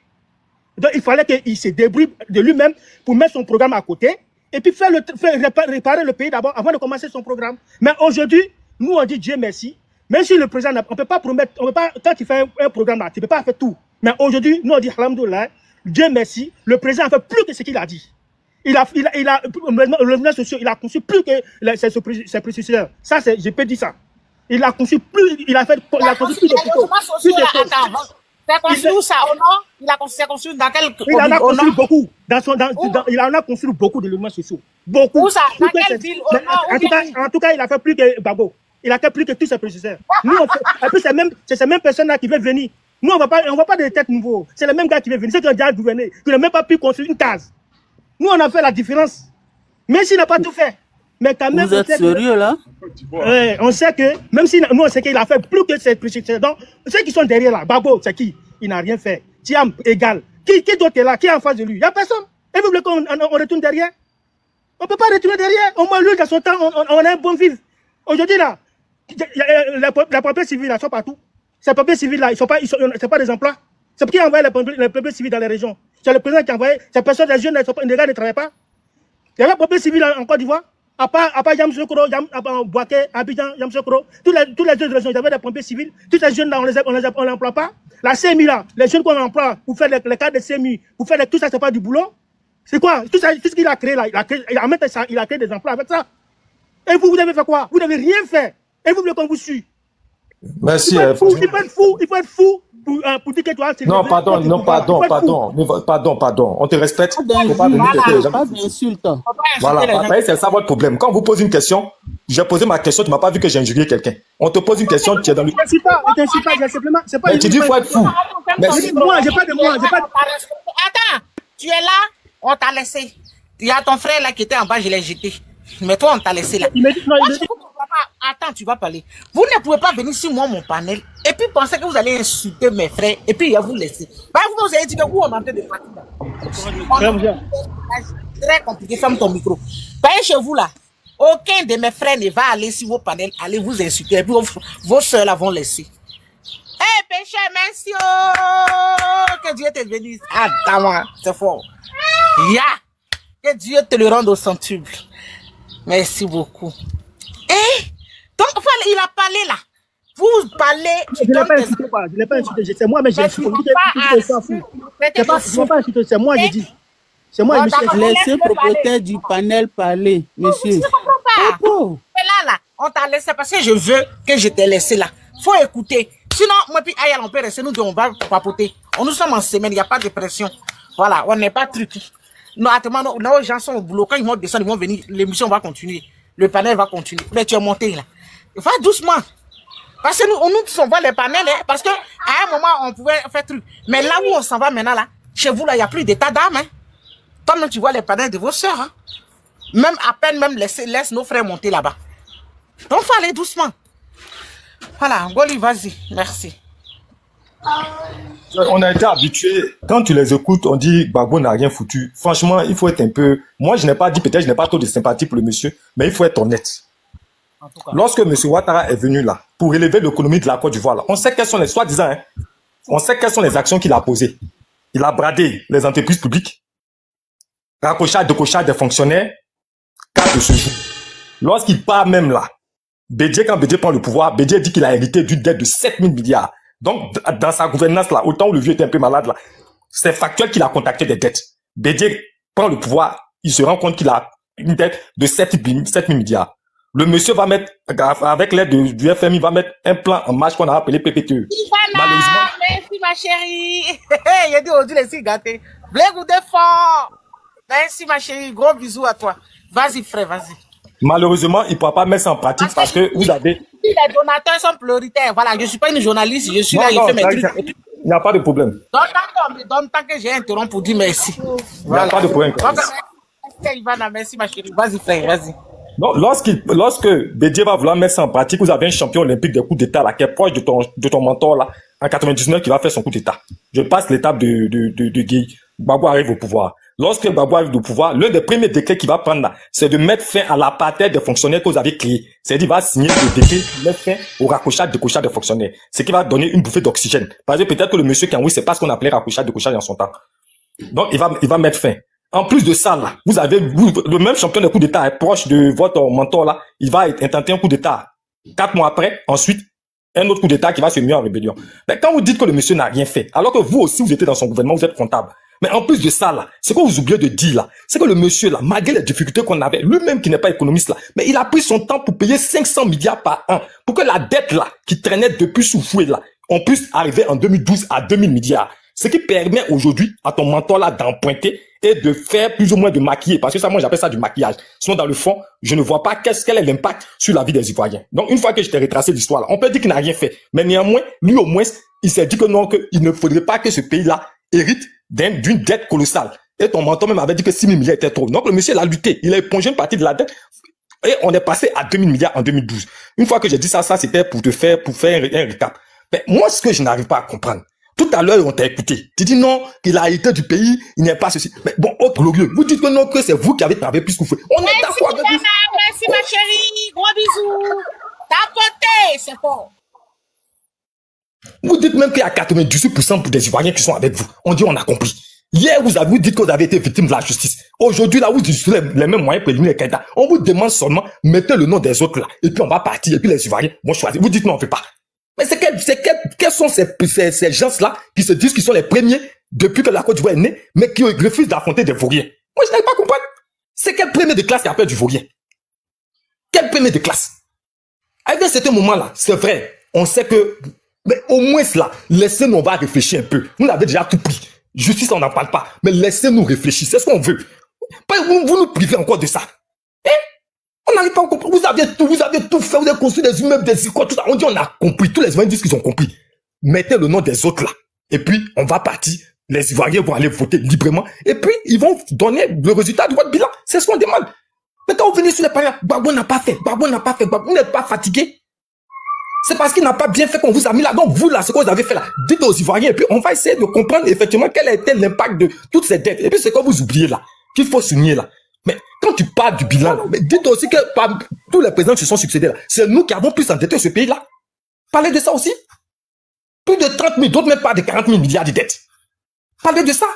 Donc, il fallait qu'il se débrouille de lui-même pour mettre son programme à côté et puis réparer le pays d'abord avant de commencer son programme. Mais aujourd'hui, nous, on dit Dieu merci. Même si le président, on ne peut pas promettre, quand il fait un programme là, tu ne peux pas faire tout. Mais aujourd'hui, nous, on dit alhamdoulilah, Dieu merci, le président a fait plus que ce qu'il a dit. Le mouvement social, il a conçu plus que ses prédécesseurs. Ça, je peux dire ça. Il a conçu plus, il a conçu plus de choses. C'est construit où ça, au nord? Il a construit dans quel... Il en a construit beaucoup. Il en a construit beaucoup de logements sociaux. Beaucoup. Où ça? Dans quelle ville? Au nord? En tout cas, il a fait plus que Gbagbo. Il a fait plus que tous ses prédécesseurs. Nous, et puis c'est ces mêmes personnes-là qui veulent venir. Nous, on ne voit pas des têtes nouveaux. C'est les mêmes gars qui veulent venir. C'est qui ont déjà gouverné, qui n'ont même pas pu construire une case. Nous, on a fait la différence. Même s'il n'a pas tout fait. Mais quand même, vous êtes sérieux là? On sait que, même si nous on sait qu'il a fait plus que ses prédécesseurs. Donc, ceux qui sont derrière là, Gbagbo, c'est qui? Il n'a rien fait. Thiam, égal. Qui d'autre est là? Qui est en face de lui? Il n'y a personne. Et vous voulez qu'on retourne derrière? On ne peut pas retourner derrière. Au moins, lui, dans son temps, on a un bon vivre. Aujourd'hui, là, les papiers civils, là, sont partout. Ces papiers civils, là, c'est pas des emplois. C'est pour qui a envoyé les papiers civils dans les régions. C'est le président qui a envoyé. Ces personnes, les jeunes, les gars ne travaillent pas. Il y a un papier civil en Côte d'Ivoire. À part Yamsokro, Boaké, Abidjan, Yamsokro, toutes les autres régions, il y avait des pompiers civils. Tous ces jeunes là, on les emploie pas. La CMI là, les jeunes qu'on emploie pour faire les cadres de CMI, pour faire tout ça, c'est pas du boulot. C'est quoi? Tout ce qu'il a créé là, il a créé des emplois avec ça. Et vous avez fait quoi? Vous n'avez rien fait. Et vous voulez qu'on vous suive? Merci. Il faut être fou pour dire que toi, c'est... Non, pardon. On te respecte. Pas d'insulte. Voilà, c'est ça votre problème. Quand on vous pose une question, j'ai posé ma question, tu ne m'as pas vu que j'ai injurié quelqu'un. On te pose une question, tu es dans le... C'est pas... Mais tu dis qu'il faut être fou. Moi, j'ai pas de moi. Attends, tu es là, on t'a laissé. Il y a ton frère là qui était en bas, je l'ai jeté. Mais toi, on t'a laissé là. Attends, tu vas parler. Vous ne pouvez pas venir sur moi, mon panel, et puis penser que vous allez insulter mes frères, et puis vous laisser. Bah, vous avez dit que vous, on est en train de partir. Très compliqué, ferme ton micro. Voyez chez vous là, aucun de mes frères ne va aller sur vos panels, aller vous insulter, et puis vos soeurs là vont laisser. Eh, péché, merci, que Dieu te bénisse. Ah, t'as c'est fort. Ya, que Dieu te le rende au centuple. Merci beaucoup. Eh, donc, il a parlé là. Vous parlez. Je ne l'ai pas insulté. C'est moi, mais j'ai insulté. C'est moi, j'ai dit. C'est moi, monsieur. Laissez le propriétaire du panel parler, monsieur. Je ne comprends pas. Là, on t'a laissé parce que je veux que je t'ai laissé là. Faut écouter. Sinon, moi, puis Ayal, on peut rester, nous deux, on va papoter. Nous sommes en semaine, il n'y a pas de pression. Voilà, on n'est pas truc. Non, attends, nos gens sont au boulot. Quand ils vont descendre, ils vont venir. L'émission va continuer. Le panel va continuer. Mais tu es monté là. Va doucement. Parce que nous on voit les panels, hein, parce que à un moment, on pouvait faire truc. Mais là où on s'en va maintenant, là, chez vous, là, il n'y a plus d'état d'âme. Hein. Toi-même, tu vois les panels de vos sœurs. Hein. Même à peine, laisse nos frères monter là-bas. Donc, il faut aller doucement. Voilà, Goli, vas-y. Merci. On a été habitué, quand tu les écoutes, on dit Gbagbo n'a rien foutu. Franchement, il faut être un peu... Moi, je n'ai pas dit, peut-être je n'ai pas trop de sympathie pour le monsieur, mais il faut être honnête. Lorsque M. Ouattara est venu là, pour élever l'économie de la Côte d'Ivoire, on sait quelles sont les, soi-disant, hein, on sait quelles sont les actions qu'il a posées. Il a bradé les entreprises publiques, raccrochage des fonctionnaires, cas de ce jour. Lorsqu'il part même là, Bédié, quand Bédié prend le pouvoir, Bédié dit qu'il a hérité d'une dette de 7 000 milliards. Donc, dans sa gouvernance là, autant où le vieux était un peu malade là, c'est factuel qu'il a contacté des dettes. Bédié prend le pouvoir, il se rend compte qu'il a une dette de 7 000 milliards. Le monsieur va mettre, avec l'aide du FMI, il va mettre un plan en marche qu'on a appelé PPTE. Malheureusement. Merci ma chérie. Il a dit aujourd'hui les filles gâtées. Blague ou fort. Merci ma chérie. Gros bisous à toi. Vas-y frère, vas-y. Malheureusement, il ne pourra pas mettre ça en pratique parce que vous avez... Les donateurs sont prioritaires. Voilà, je ne suis pas une journaliste, je suis là, je fais mes trucs. Il n'y a pas de problème. Donc, tant que j'ai interrompu pour dire merci. Il n'y a pas de problème. Ivana, merci ma chérie. Vas-y, frère, vas-y. Donc, lorsque Bédié va vouloir mettre ça en pratique, vous avez un champion olympique des coups d'État là, qui est proche de ton mentor là, en 99, qui va faire son coup d'État. Je passe l'étape de Guy. Gbagbo arrive au pouvoir. Lorsque Gbagbo arrive au pouvoir, l'un des premiers décrets qu'il va prendre là, c'est de mettre fin à l'apartheid des fonctionnaires que vous avez créé. C'est-à-dire, il va signer le décret qui met fin au raccrochage, décrochage des fonctionnaires. Ce qui va donner une bouffée d'oxygène. Parce que peut-être que le monsieur Kangoui, c'est pas ce qu'on appelait raccrochage, décrochage en son temps. Donc, il va mettre fin. En plus de ça, là, vous avez, le même champion de coup d'État est proche de votre mentor, là. Il va intenter un coup d'État 4 mois après. Ensuite, un autre coup d'État qui va se mettre en rébellion. Mais quand vous dites que le monsieur n'a rien fait, alors que vous aussi, vous étiez dans son gouvernement, vous êtes comptable. Mais en plus de ça, là, ce que vous oubliez de dire, là, c'est que le monsieur, là, malgré les difficultés qu'on avait, lui-même qui n'est pas économiste, là, mais il a pris son temps pour payer 500 milliards par an, pour que la dette, là, qui traînait depuis sous fouet, là, on puisse arriver en 2012 à 2000 milliards. Ce qui permet aujourd'hui à ton mentor, là, d'emprunter et de faire plus ou moins de maquiller. Parce que ça, moi, j'appelle ça du maquillage. Sinon, dans le fond, je ne vois pas quel est l'impact sur la vie des Ivoiriens. Donc, une fois que je t'ai retracé l'histoire, là, on peut dire qu'il n'a rien fait. Mais néanmoins, lui, au moins, il s'est dit que non, qu'il ne faudrait pas que ce pays-là hérite d'une dette colossale. Et ton mentor même avait dit que 6 000 milliards était trop. Donc, le monsieur, il a lutté. Il a épongé une partie de la dette. Et on est passé à 2000 milliards en 2012. Une fois que j'ai dit ça, c'était pour faire un récap. Mais moi, ce que je n'arrive pas à comprendre, tout à l'heure, on t'a écouté. Tu dis non, qu'il a hérité du pays, il n'est pas ceci. Mais bon, oh, glorieux. Vous dites que non, que c'est vous qui avez travaillé plus que vous. On est d'accord avec vous. Merci, ma chérie. Gros bisous. Tapoté, c'est fort. Vous dites même qu'il y a 98% des Ivoiriens qui sont avec vous. On dit on a compris. Hier, vous dites que vous avez été victime de la justice. Aujourd'hui, là, vous utilisez les mêmes moyens pour éliminer les candidats. On vous demande seulement, mettez le nom des autres là. Et puis on va partir. Et puis les Ivoiriens vont choisir. Vous dites non, on ne fait pas. Mais quels sont ces gens-là qui se disent qu'ils sont les premiers depuis que la Côte d'Ivoire est née, mais qui refusent d'affronter des vauriens? Moi, je n'arrive pas à comprendre. C'est quel premier de classe qui appelle du vaurien? Quel premier de classe? À un certain moment-là, c'est vrai, on sait que, mais au moins là, laissez-nous, on va réfléchir un peu. Nous l'avons déjà tout pris. Justice, on n'en parle pas. Mais laissez-nous réfléchir. C'est ce qu'on veut. Vous nous privez encore de ça. On n'arrive pas à comprendre. Vous avez tout fait. Vous avez construit des immeubles, des écoles, tout ça. On dit on a compris. Tous les Ivoiriens disent qu'ils ont compris. Mettez le nom des autres là. Et puis, on va partir. Les Ivoiriens vont aller voter librement. Et puis, ils vont donner le résultat de votre bilan. C'est ce qu'on demande. Mais quand vous venez sur les parents, Gbagbo n'a pas fait. Gbagbo n'a pas fait. Vous n'êtes pas fatigué. C'est parce qu'il n'a pas bien fait qu'on vous a mis là. Donc, vous là, ce que vous avez fait là, dites aux Ivoiriens. Et puis, on va essayer de comprendre effectivement quel a été l'impact de toutes ces dettes. Et puis, c'est quand vous oubliez là, qu'il faut souligner là. Mais quand tu parles du bilan, mais dites aussi que tous les présidents qui se sont succédés là, c'est nous qui avons pu s'endetter ce pays-là. Parlez de ça aussi. Plus de 30 000, d'autres même pas de 40 000 milliards de dettes. Parlez de ça.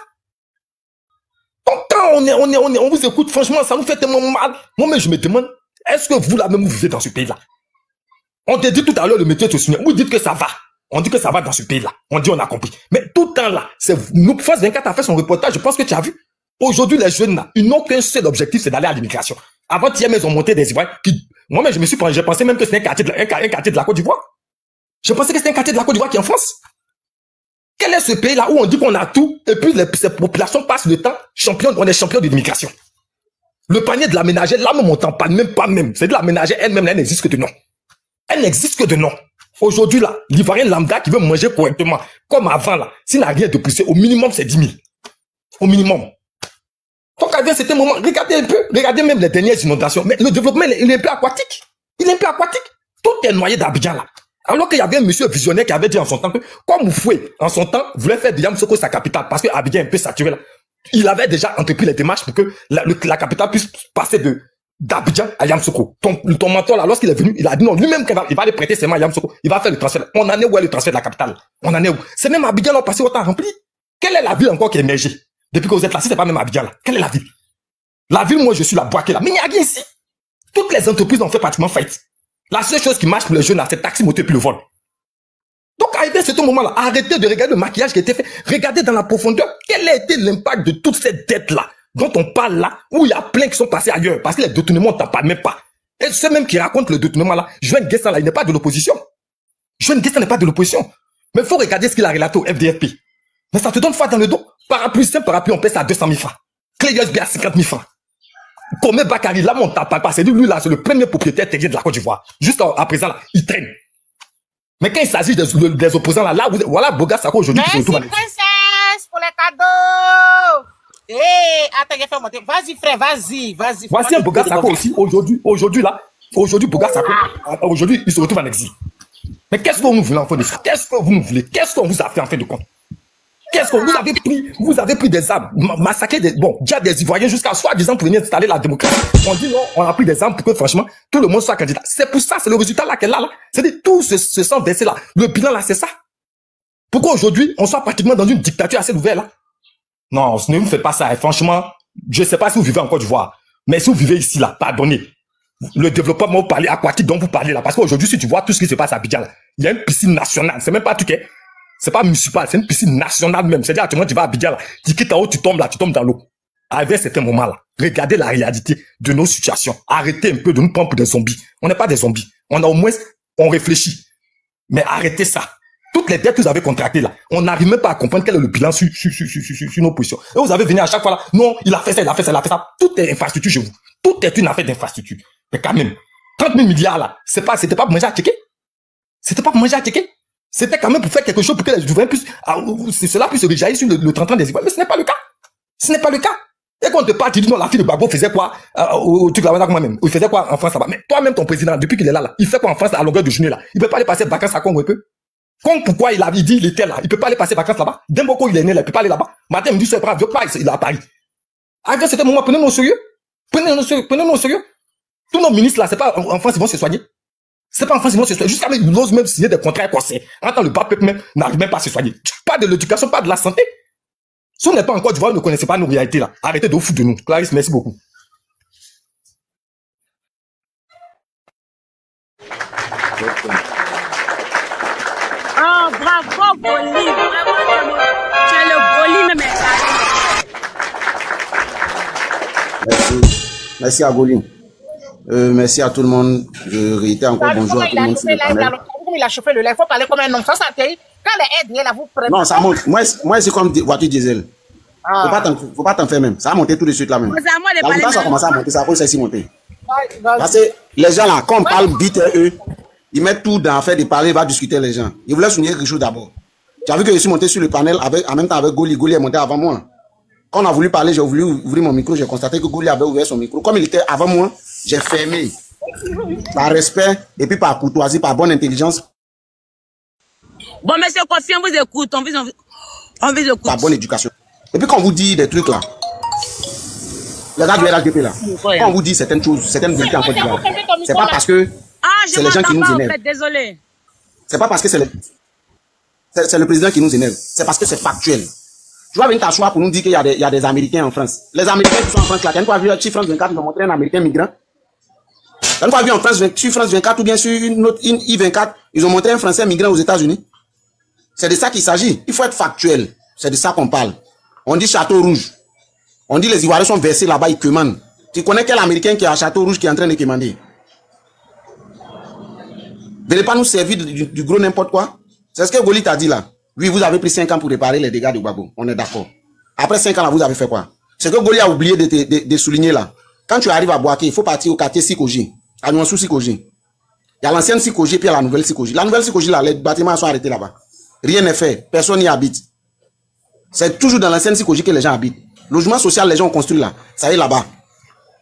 Donc quand on vous écoute, franchement, ça nous fait tellement mal. Moi-même, je me demande, est-ce que vous là même vous vivez dans ce pays-là? On te dit tout à l'heure le métier de se souvenir. Vous dites que ça va. On dit que ça va dans ce pays-là. On dit on a compris. Mais tout le temps là, c'est nous, France 24 a fait son reportage, je pense que tu as vu. Aujourd'hui, les jeunes, là, ils n'ont qu'un seul objectif, c'est d'aller à l'immigration. Avant-hier, ils ont monté des Ivoiriens qui, moi-même, je pensais même que c'était un quartier de la Côte d'Ivoire. Je pensais que c'était un quartier de la Côte d'Ivoire qui est en France. Quel est ce pays-là où on dit qu'on a tout, et puis ces populations passent le temps, on est champion de l'immigration. Le panier de la ménagère, là, même on t'en parle même pas même. C'est de la ménagère elle-même, elle n'existe que de nom. Elle n'existe que de nom. Aujourd'hui, là, l'Ivoirien lambda qui veut manger correctement, comme avant, là, s'il n'a rien de poussé, au minimum, c'est 10 000. Au minimum. Donc, à certains moments, regardez un peu, regardez même les dernières inondations. Mais le développement, il est un peu aquatique. Il est un peu aquatique. Tout est noyé d'Abidjan, là. Alors qu'il y avait un monsieur visionnaire qui avait dit en son temps que, comme Oufoué, en son temps, voulait faire de Yamoussoukro sa capitale, parce que Abidjan est un peu saturé, là. Il avait déjà entrepris les démarches pour que la capitale puisse passer d'Abidjan à Yamoussoukro. Ton mentor, là, lorsqu'il est venu, il a dit non, lui-même, il va aller prêter ses mains à Yamoussoukro. Il va faire le transfert. On en est où est le transfert de la capitale? On en est où? C'est même Abidjan, là, passé autant rempli. Quelle est la ville encore qui est émergée? Depuis que vous êtes là, si c'est pas même Abidjan, là. Quelle est la ville? La ville, moi, je suis la Boaké, là. Mais il n'y a rien ici. Toutes les entreprises ont fait pratiquement faillite. La seule chose qui marche pour les jeunes, là, c'est taxi, moto, puis le vol. Donc, à ce moment-là, arrêtez de regarder le maquillage qui a été fait. Regardez dans la profondeur, quel a été l'impact de toute cette dette-là, dont on parle là, où il y a plein qui sont passés ailleurs. Parce que les détournements, on t'en parle même pas. Et ceux même qui racontent le détournement là, Joël Guessan là, il n'est pas de l'opposition. Joël Guessan n'est pas de l'opposition. Mais il faut regarder ce qu'il a relaté au FDFP. Mais ça te donne foi dans le dos. Parapluie, simple parapluie, on paie ça à 200 000 francs. Clé USB à 50 000 francs. Comme Bakary, là, on t'en parle pas. C'est lui, là, c'est le premier propriétaire terrier de la Côte d'Ivoire. Juste à présent, là, il traîne. Mais quand il s'agit des opposants là, voilà Boga Sako aujourd'hui qui se retrouve. Merci princesse pour les cadeaux. Attends, j'ai fait monter. Vas-y frère, vas-y. Voici un Boga Sako aussi aujourd'hui là. Aujourd'hui Boga Sako, aujourd'hui il se retrouve en exil. Mais qu'est-ce que vous voulez en fin de compte? Qu'est-ce que vous nous voulez? Qu'est-ce qu'on vous a fait en fin de compte? Qu'est-ce que vous avez pris des armes, massacré déjà des Ivoiriens jusqu'à soi-disant pour venir installer la démocratie. On dit non, on a pris des armes pour que franchement tout le monde soit candidat. C'est pour ça, c'est le résultat là qu'elle a là. C'est-à-dire tout ce sang versé là. Le bilan là, c'est ça. Pourquoi aujourd'hui on soit pratiquement dans une dictature assez ouverte là? Non, ne me faites pas ça. Et franchement, je ne sais pas si vous vivez en Côte d'Ivoire, mais si vous vivez ici là, pardonnez. Le développement aquatique dont vous parlez là, parce qu'aujourd'hui si tu vois tout ce qui se passe à Abidjan là, il y a une piscine nationale. C'est même pas tout est. C'est pas municipal, c'est une piscine nationale même. C'est-à-dire, actuellement, tu vas à Abidjan là, tu quittes en haut, tu tombes là, tu tombes dans l'eau. Arrivé à certains moments là, regardez la réalité de nos situations. Arrêtez un peu de nous prendre pour des zombies. On n'est pas des zombies. On a au moins, on réfléchit. Mais arrêtez ça. Toutes les dettes que vous avez contractées là, on n'arrive même pas à comprendre quel est le bilan sur nos positions. Et vous avez venu à chaque fois là, non, il a fait ça, il a fait ça, il a fait ça. Tout est infrastructure chez vous. Tout est une affaire d'infrastructure. Mais quand même, 30 000 milliards là, c'était pas pour manger à checker. C'était pas pour manger à checker. C'était quand même pour faire quelque chose pour que les Ivoiriens puissent, cela puisse se réjaillir sur le 30 ans des Ivoiriens. Mais ce n'est pas le cas. Ce n'est pas le cas. Et quand on te parle, tu dis non, la fille de Gbagbo faisait quoi, au truc là-bas, moi-même. Il faisait quoi en France là-bas. Mais toi-même, ton président, depuis qu'il est là, il fait quoi en France à longueur de journée là? Il peut pas aller passer vacances à Congo un peu? Congo, pourquoi il avait dit, il était là? Il peut pas aller passer vacances là-bas? Demboko, il est né là, il peut pas aller là-bas. Matin, il me dit, c'est brave, il est à Paris. À ce moment, prenez-nous au sérieux. Prenez-nous au sérieux. Tous nos ministres là, c'est pas en France, ils vont se soigner. C'est pas en France, ils vont se soigner. Jusqu'à même, ils osent même signer des contrats écossais. Attends, le bas peuple même n'arrive même pas à se soigner. Pas de l'éducation, pas de la santé. Si on n'est pas en Côte d'Ivoire, vous ne connaissez pas nos réalités là. Arrêtez de vous foutre de nous. Clarisse, merci beaucoup. Oh, bravo, Goli. Vraiment, tu es le Goli, même. Merci à Goli. Merci à tout le monde. Je réitère encore bonjour à tout le monde sur le panel. Il a chauffé le lait. Il faut parler comme un homme. Ça t'arrive. Quand les aides là, vous prenez. Non, ça monte. Moi c'est comme voiture diesel. Faut pas t'en faire même. Ça a monté tout de suite là même. La ça a commencé à monter. Ça a commencé à monter. Parce que les gens là, quand on parle vite, eux, ils mettent tout dans faire des parler, ils vont discuter les gens. Ils voulaient souligner quelque chose d'abord. Tu as vu que je suis monté sur le panel en même temps avec Goli. Goli est monté avant moi. Quand on a voulu parler, j'ai voulu ouvrir mon micro, j'ai constaté que Goli avait ouvert son micro. Comme il était avant moi, j'ai fermé. Par respect et puis par courtoisie, par bonne intelligence. Bon, monsieur Kofi, on vous écoute, on vous écoute. Par bonne éducation. Et puis quand on vous dit des trucs là, les gars du RHDP là, quand on vous dit certaines choses, certaines vérités en Côte d'Ivoire, c'est pas parce que c'est les gens qui nous énervent. Désolé. C'est pas parce que c'est le président qui nous énerve, c'est parce que c'est factuel. Tu vas venir t'asseoir pour nous dire qu'il y a des Américains en France. Les Américains qui sont en France là, tu n'as pas vu sur France 24, ils ont montré un Américain migrant. Tu n'as pas vu en France, sur France 24 ou bien sur une I24, ils ont montré un Français migrant aux États-Unis. C'est de ça qu'il s'agit. Il faut être factuel. C'est de ça qu'on parle. On dit Château Rouge. On dit les Ivoiriens sont versés là-bas, ils commandent. Tu connais quel Américain qui est à Château Rouge qui est en train de commander? Venez pas nous servir du gros n'importe quoi. C'est ce que Goli t'a dit là. Oui, vous avez pris 5 ans pour réparer les dégâts de Gbagbo. On est d'accord. Après 5 ans là, vous avez fait quoi? Ce que Goli a oublié de souligner là. Quand tu arrives à Boaké, il faut partir au quartier Sikoji. À Nuansou Sikoji. Il y a l'ancienne Sikoji puis il y a la nouvelle Sikoji. La nouvelle Sikoji là, les bâtiments sont arrêtés là-bas. Rien n'est fait. Personne n'y habite. C'est toujours dans l'ancienne Sikoji que les gens habitent. Logement social, les gens ont construit là. Ça y est là-bas.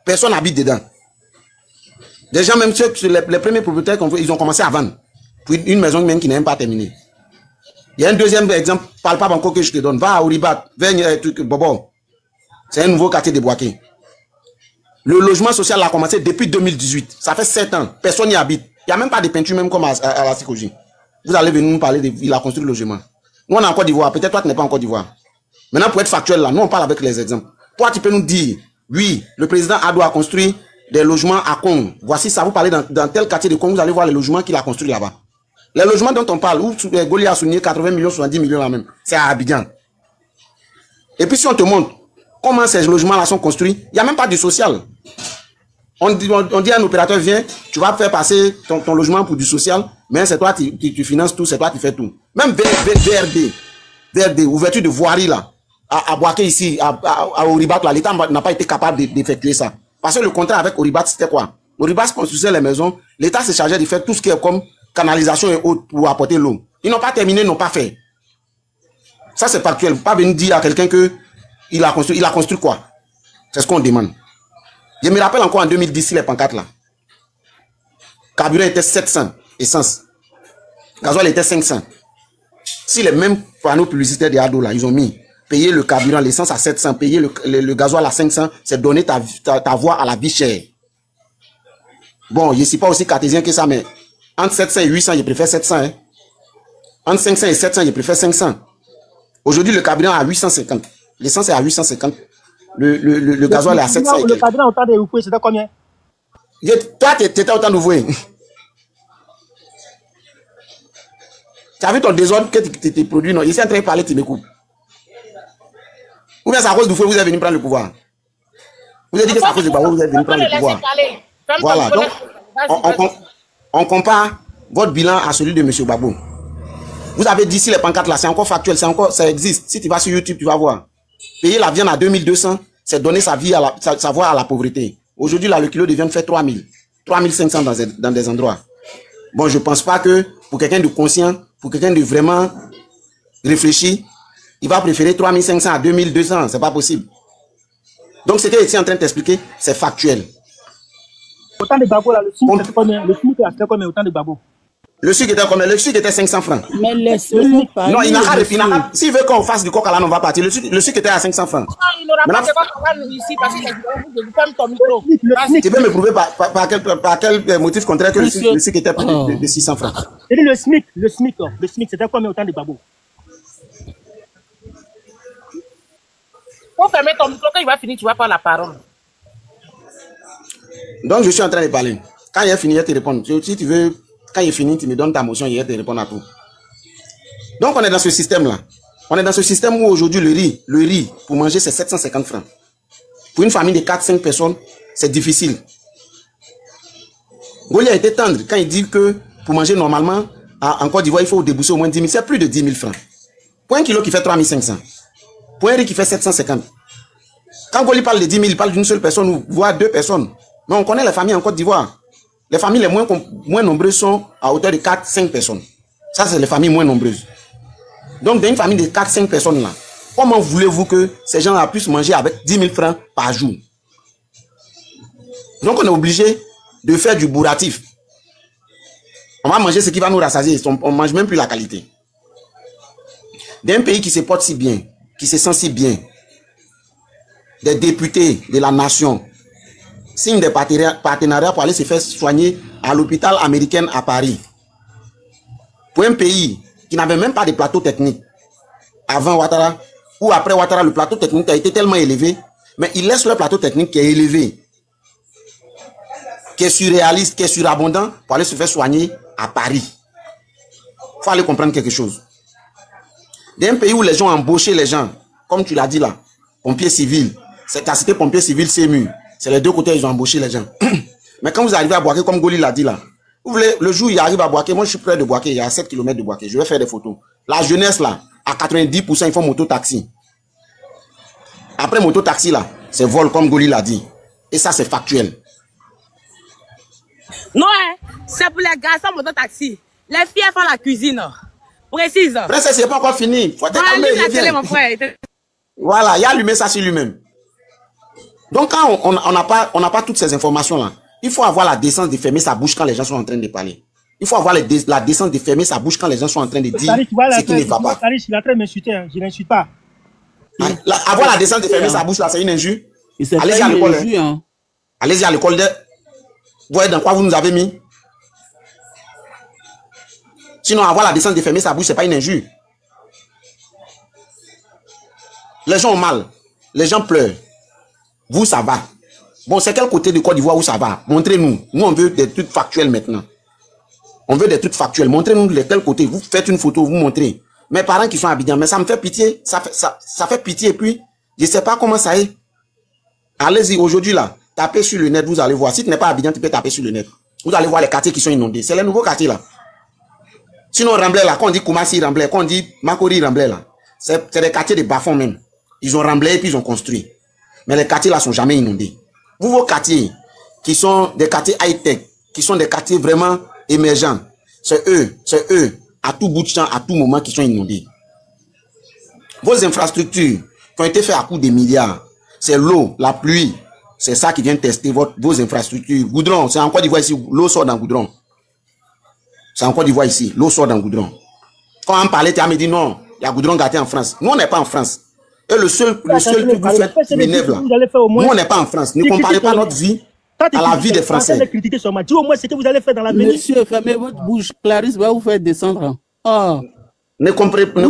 Personne n'habite dedans. Des gens, même ceux, les premiers propriétaires, ils ont commencé à vendre. Pour une maison même qui n'est même pas terminée. Il y a un deuxième exemple, parle pas encore que je te donne. Va à Oribat, Bobo. C'est un nouveau quartier de Boaké. Le logement social a commencé depuis 2018. Ça fait 7 ans. Personne n'y habite. Il n'y a même pas de peinture, même comme à la Sikoji. Vous allez venir nous parler de il a construit le logement. Nous, on est en Côte d'Ivoire. Peut-être toi, tu n'es pas en Côte d'Ivoire. Maintenant, pour être factuel là, nous, on parle avec les exemples. Toi, tu peux nous dire, oui, le président Ado a construit des logements à Congo. Voici ça, vous parlez dans tel quartier de Congo, vous allez voir les logements qu'il a construits là-bas. Les logements dont on parle, où Goli a souligné 80 millions, 70 millions là même, c'est à Abidjan. Et puis si on te montre comment ces logements-là sont construits, il n'y a même pas du social. On dit à un opérateur, viens, tu vas faire passer ton logement pour du social, mais c'est toi tu finances tout, c'est toi qui fais tout. Même VRD, ouverture de voirie là, à Boaké ici, à Oribat, l'État n'a pas été capable d'effectuer ça. Parce que le contrat avec Oribat, c'était quoi? Oribat construisait les maisons, l'État se chargeait de faire tout ce qui est comme canalisation et autres pour apporter l'eau. Ils n'ont pas terminé, ils n'ont pas fait. Ça, c'est factuel. Pas venir dire à quelqu'un que il a construit quoi? C'est ce qu'on demande. Je me rappelle encore en 2010, les pancartes là. Carburant était 700, essence. Gasoil était 500. Si les mêmes panneaux publicitaires des ados là, ils ont mis payer le carburant, l'essence à 700, payer le gasoil à 500, c'est donner ta voix à la vie chère. Bon, je ne suis pas aussi cartésien que ça, mais entre 700 et 800, je préfère 700. Hein. Entre 500 et 700, je préfère 500. Aujourd'hui, le carburant est à 850. L'essence est à 850. Le gasoil est à 700. Le carburant au temps de Oufoué, c'était combien? Toi, tu étais au temps d'Oufoué. Tu as vu ton désordre que tu produis, non? Ici, en train de parler, tu m'écoutes. Ou bien c'est à cause d'Oufoué, vous êtes venu prendre le pouvoir. Vous avez dit que c'est à cause de Gbagbo, vous êtes venu prendre le pouvoir. Voilà, donc, on compare votre bilan à celui de M. Gbagbo. Vous avez dit si les pancartes là, c'est encore factuel, ça existe. Si tu vas sur YouTube, tu vas voir. Payer la viande à 2200, c'est donner sa voix à la pauvreté. Aujourd'hui, là, le kilo de viande fait 3000, 3500 dans des endroits. Bon, je ne pense pas que pour quelqu'un de conscient, pour quelqu'un de vraiment réfléchi, il va préférer 3500 à 2200. C'est pas possible. Donc, ce que je suis en train de t'expliquer, c'est factuel. Autant de Gbagbo, là, le SMIC, c'était combien? Le SMIC, c'était combien autant de Gbagbo? Le sucre était combien? Le sucre était 500 francs. Mais laisse-le pas. Non, il n'a pas. S'il veut qu'on fasse du coq à l'âne, on va partir. Le sucre était à 500 francs. Non, il n'aura pas de coq à l'âne ici parce que je ferme ton micro. Tu peux me prouver par quel motif contraire que le sucre était de 600 francs? C'est le SMIC, c'était combien autant de Gbagbo? Pour fermer ton micro, quand il va finir, tu vas prendre la parole. Donc, je suis en train de parler. Quand il a fini, il te répond. Si tu veux, quand il est fini, tu me donnes ta motion, il te répond à tout. Donc, on est dans ce système-là. On est dans ce système où aujourd'hui, le riz, pour manger, c'est 750 francs. Pour une famille de 4-5 personnes, c'est difficile. Goli a été tendre quand il dit que pour manger normalement, en Côte d'Ivoire, il faut débourser au moins 10 000. C'est plus de 10 000 francs. Pour un kilo qui fait 3500. Pour un riz qui fait 750. Quand Goli parle de 10 000, il parle d'une seule personne ou voire 2 personnes. Mais on connaît les familles en Côte d'Ivoire. Les familles les moins nombreuses sont à hauteur de 4-5 personnes. Ça, c'est les familles moins nombreuses. Donc, dans une famille de 4-5 personnes là, comment voulez-vous que ces gens-là puissent manger avec 10 000 francs par jour? Donc, on est obligé de faire du bourratif. On va manger ce qui va nous rassasier. On ne mange même plus la qualité. D'un pays qui se porte si bien, qui se sent si bien, des députés de la nation signent des partenariats pour aller se faire soigner à l'hôpital américain à Paris. Pour un pays qui n'avait même pas de plateau technique avant Ouattara ou après Ouattara, le plateau technique a été tellement élevé, mais ils laissent le plateau technique qui est élevé, qui est surréaliste, qui est surabondant pour aller se faire soigner à Paris. Il faut aller comprendre quelque chose. D'un pays où les gens ont embauché les gens, comme tu l'as dit là, pompiers civils, c'est ta cité pompiers civils, CMU. C'est les deux côtés, ils ont embauché les gens. Mais quand vous arrivez à Boaké, comme Goli l'a dit là, vous voulez, le jour où il arrive à Boaké, moi je suis près de Boaké, il y a 7 km de Boaké, je vais faire des photos. La jeunesse là, à 90%, ils font moto-taxi. Après moto-taxi là, c'est vol comme Goli l'a dit. Et ça, c'est factuel. Non, c'est pour les garçons moto-taxi. Les filles font la cuisine. Précise. Princesse, c'est pas encore fini. Faut te calmer, mon frère. Voilà, il a allumé ça sur lui-même. Donc, quand on n'a pas toutes ces informations-là, il faut avoir la décence de fermer sa bouche quand les gens sont en train de parler. Il faut avoir la décence de fermer sa bouche quand les gens sont en train de dire ce qui ne va pas. Il est en train de m'insulter, je n'insulte pas. Avoir la décence de fermer sa bouche, là, c'est une injure. Allez-y à l'école. Allez-y à l'école. Vous voyez dans quoi vous nous avez mis? Sinon, avoir la décence de fermer sa bouche, ce n'est pas une injure. Les gens ont mal. Les gens pleurent. Vous, ça va. Bon, c'est quel côté de Côte d'Ivoire où ça va? Montrez-nous. Nous, on veut des trucs factuels maintenant. On veut des trucs factuels. Montrez-nous de quel côté. Vous faites une photo, vous montrez. Mes parents qui sont à Abidjan, mais ça me fait pitié. Ça fait pitié. Et puis, je ne sais pas comment ça est. Allez-y, aujourd'hui, là, tapez sur le net, vous allez voir. Si tu n'es pas à Abidjan, tu peux taper sur le net. Vous allez voir les quartiers qui sont inondés. C'est les nouveaux quartiers, là. Sinon, Ramblay, là, quand on dit Koumassi Ramblay, quand on dit Makori Ramblay, là, c'est des quartiers de bas-fonds même. Ils ont remblé et puis ils ont construit. Mais les quartiers là sont jamais inondés. Vous, vos quartiers, qui sont des quartiers high-tech, qui sont des quartiers vraiment émergents, C'est eux, à tout bout de champ, à tout moment, qui sont inondés. Vos infrastructures qui ont été faites à coût de milliards, c'est l'eau, la pluie, c'est ça qui vient tester vos infrastructures. Goudron, c'est en Côte d'Ivoire ici, l'eau sort dans le goudron. C'est en Côte d'Ivoire ici, l'eau sort dans le goudron. Quand on parlait, tu as me dit non, il y a goudron gâté en France. Nous, on n'est pas en France. Et le seul truc que vous faites qui m'énerve là, nous, on n'est pas en France. Ne comparez pas notre vie à la vie des Français. Dis au moins ce que vous allez faire dans l'avenir. Monsieur, fermez votre bouche. Clarisse va vous faire descendre. Oh. Ne comparez pas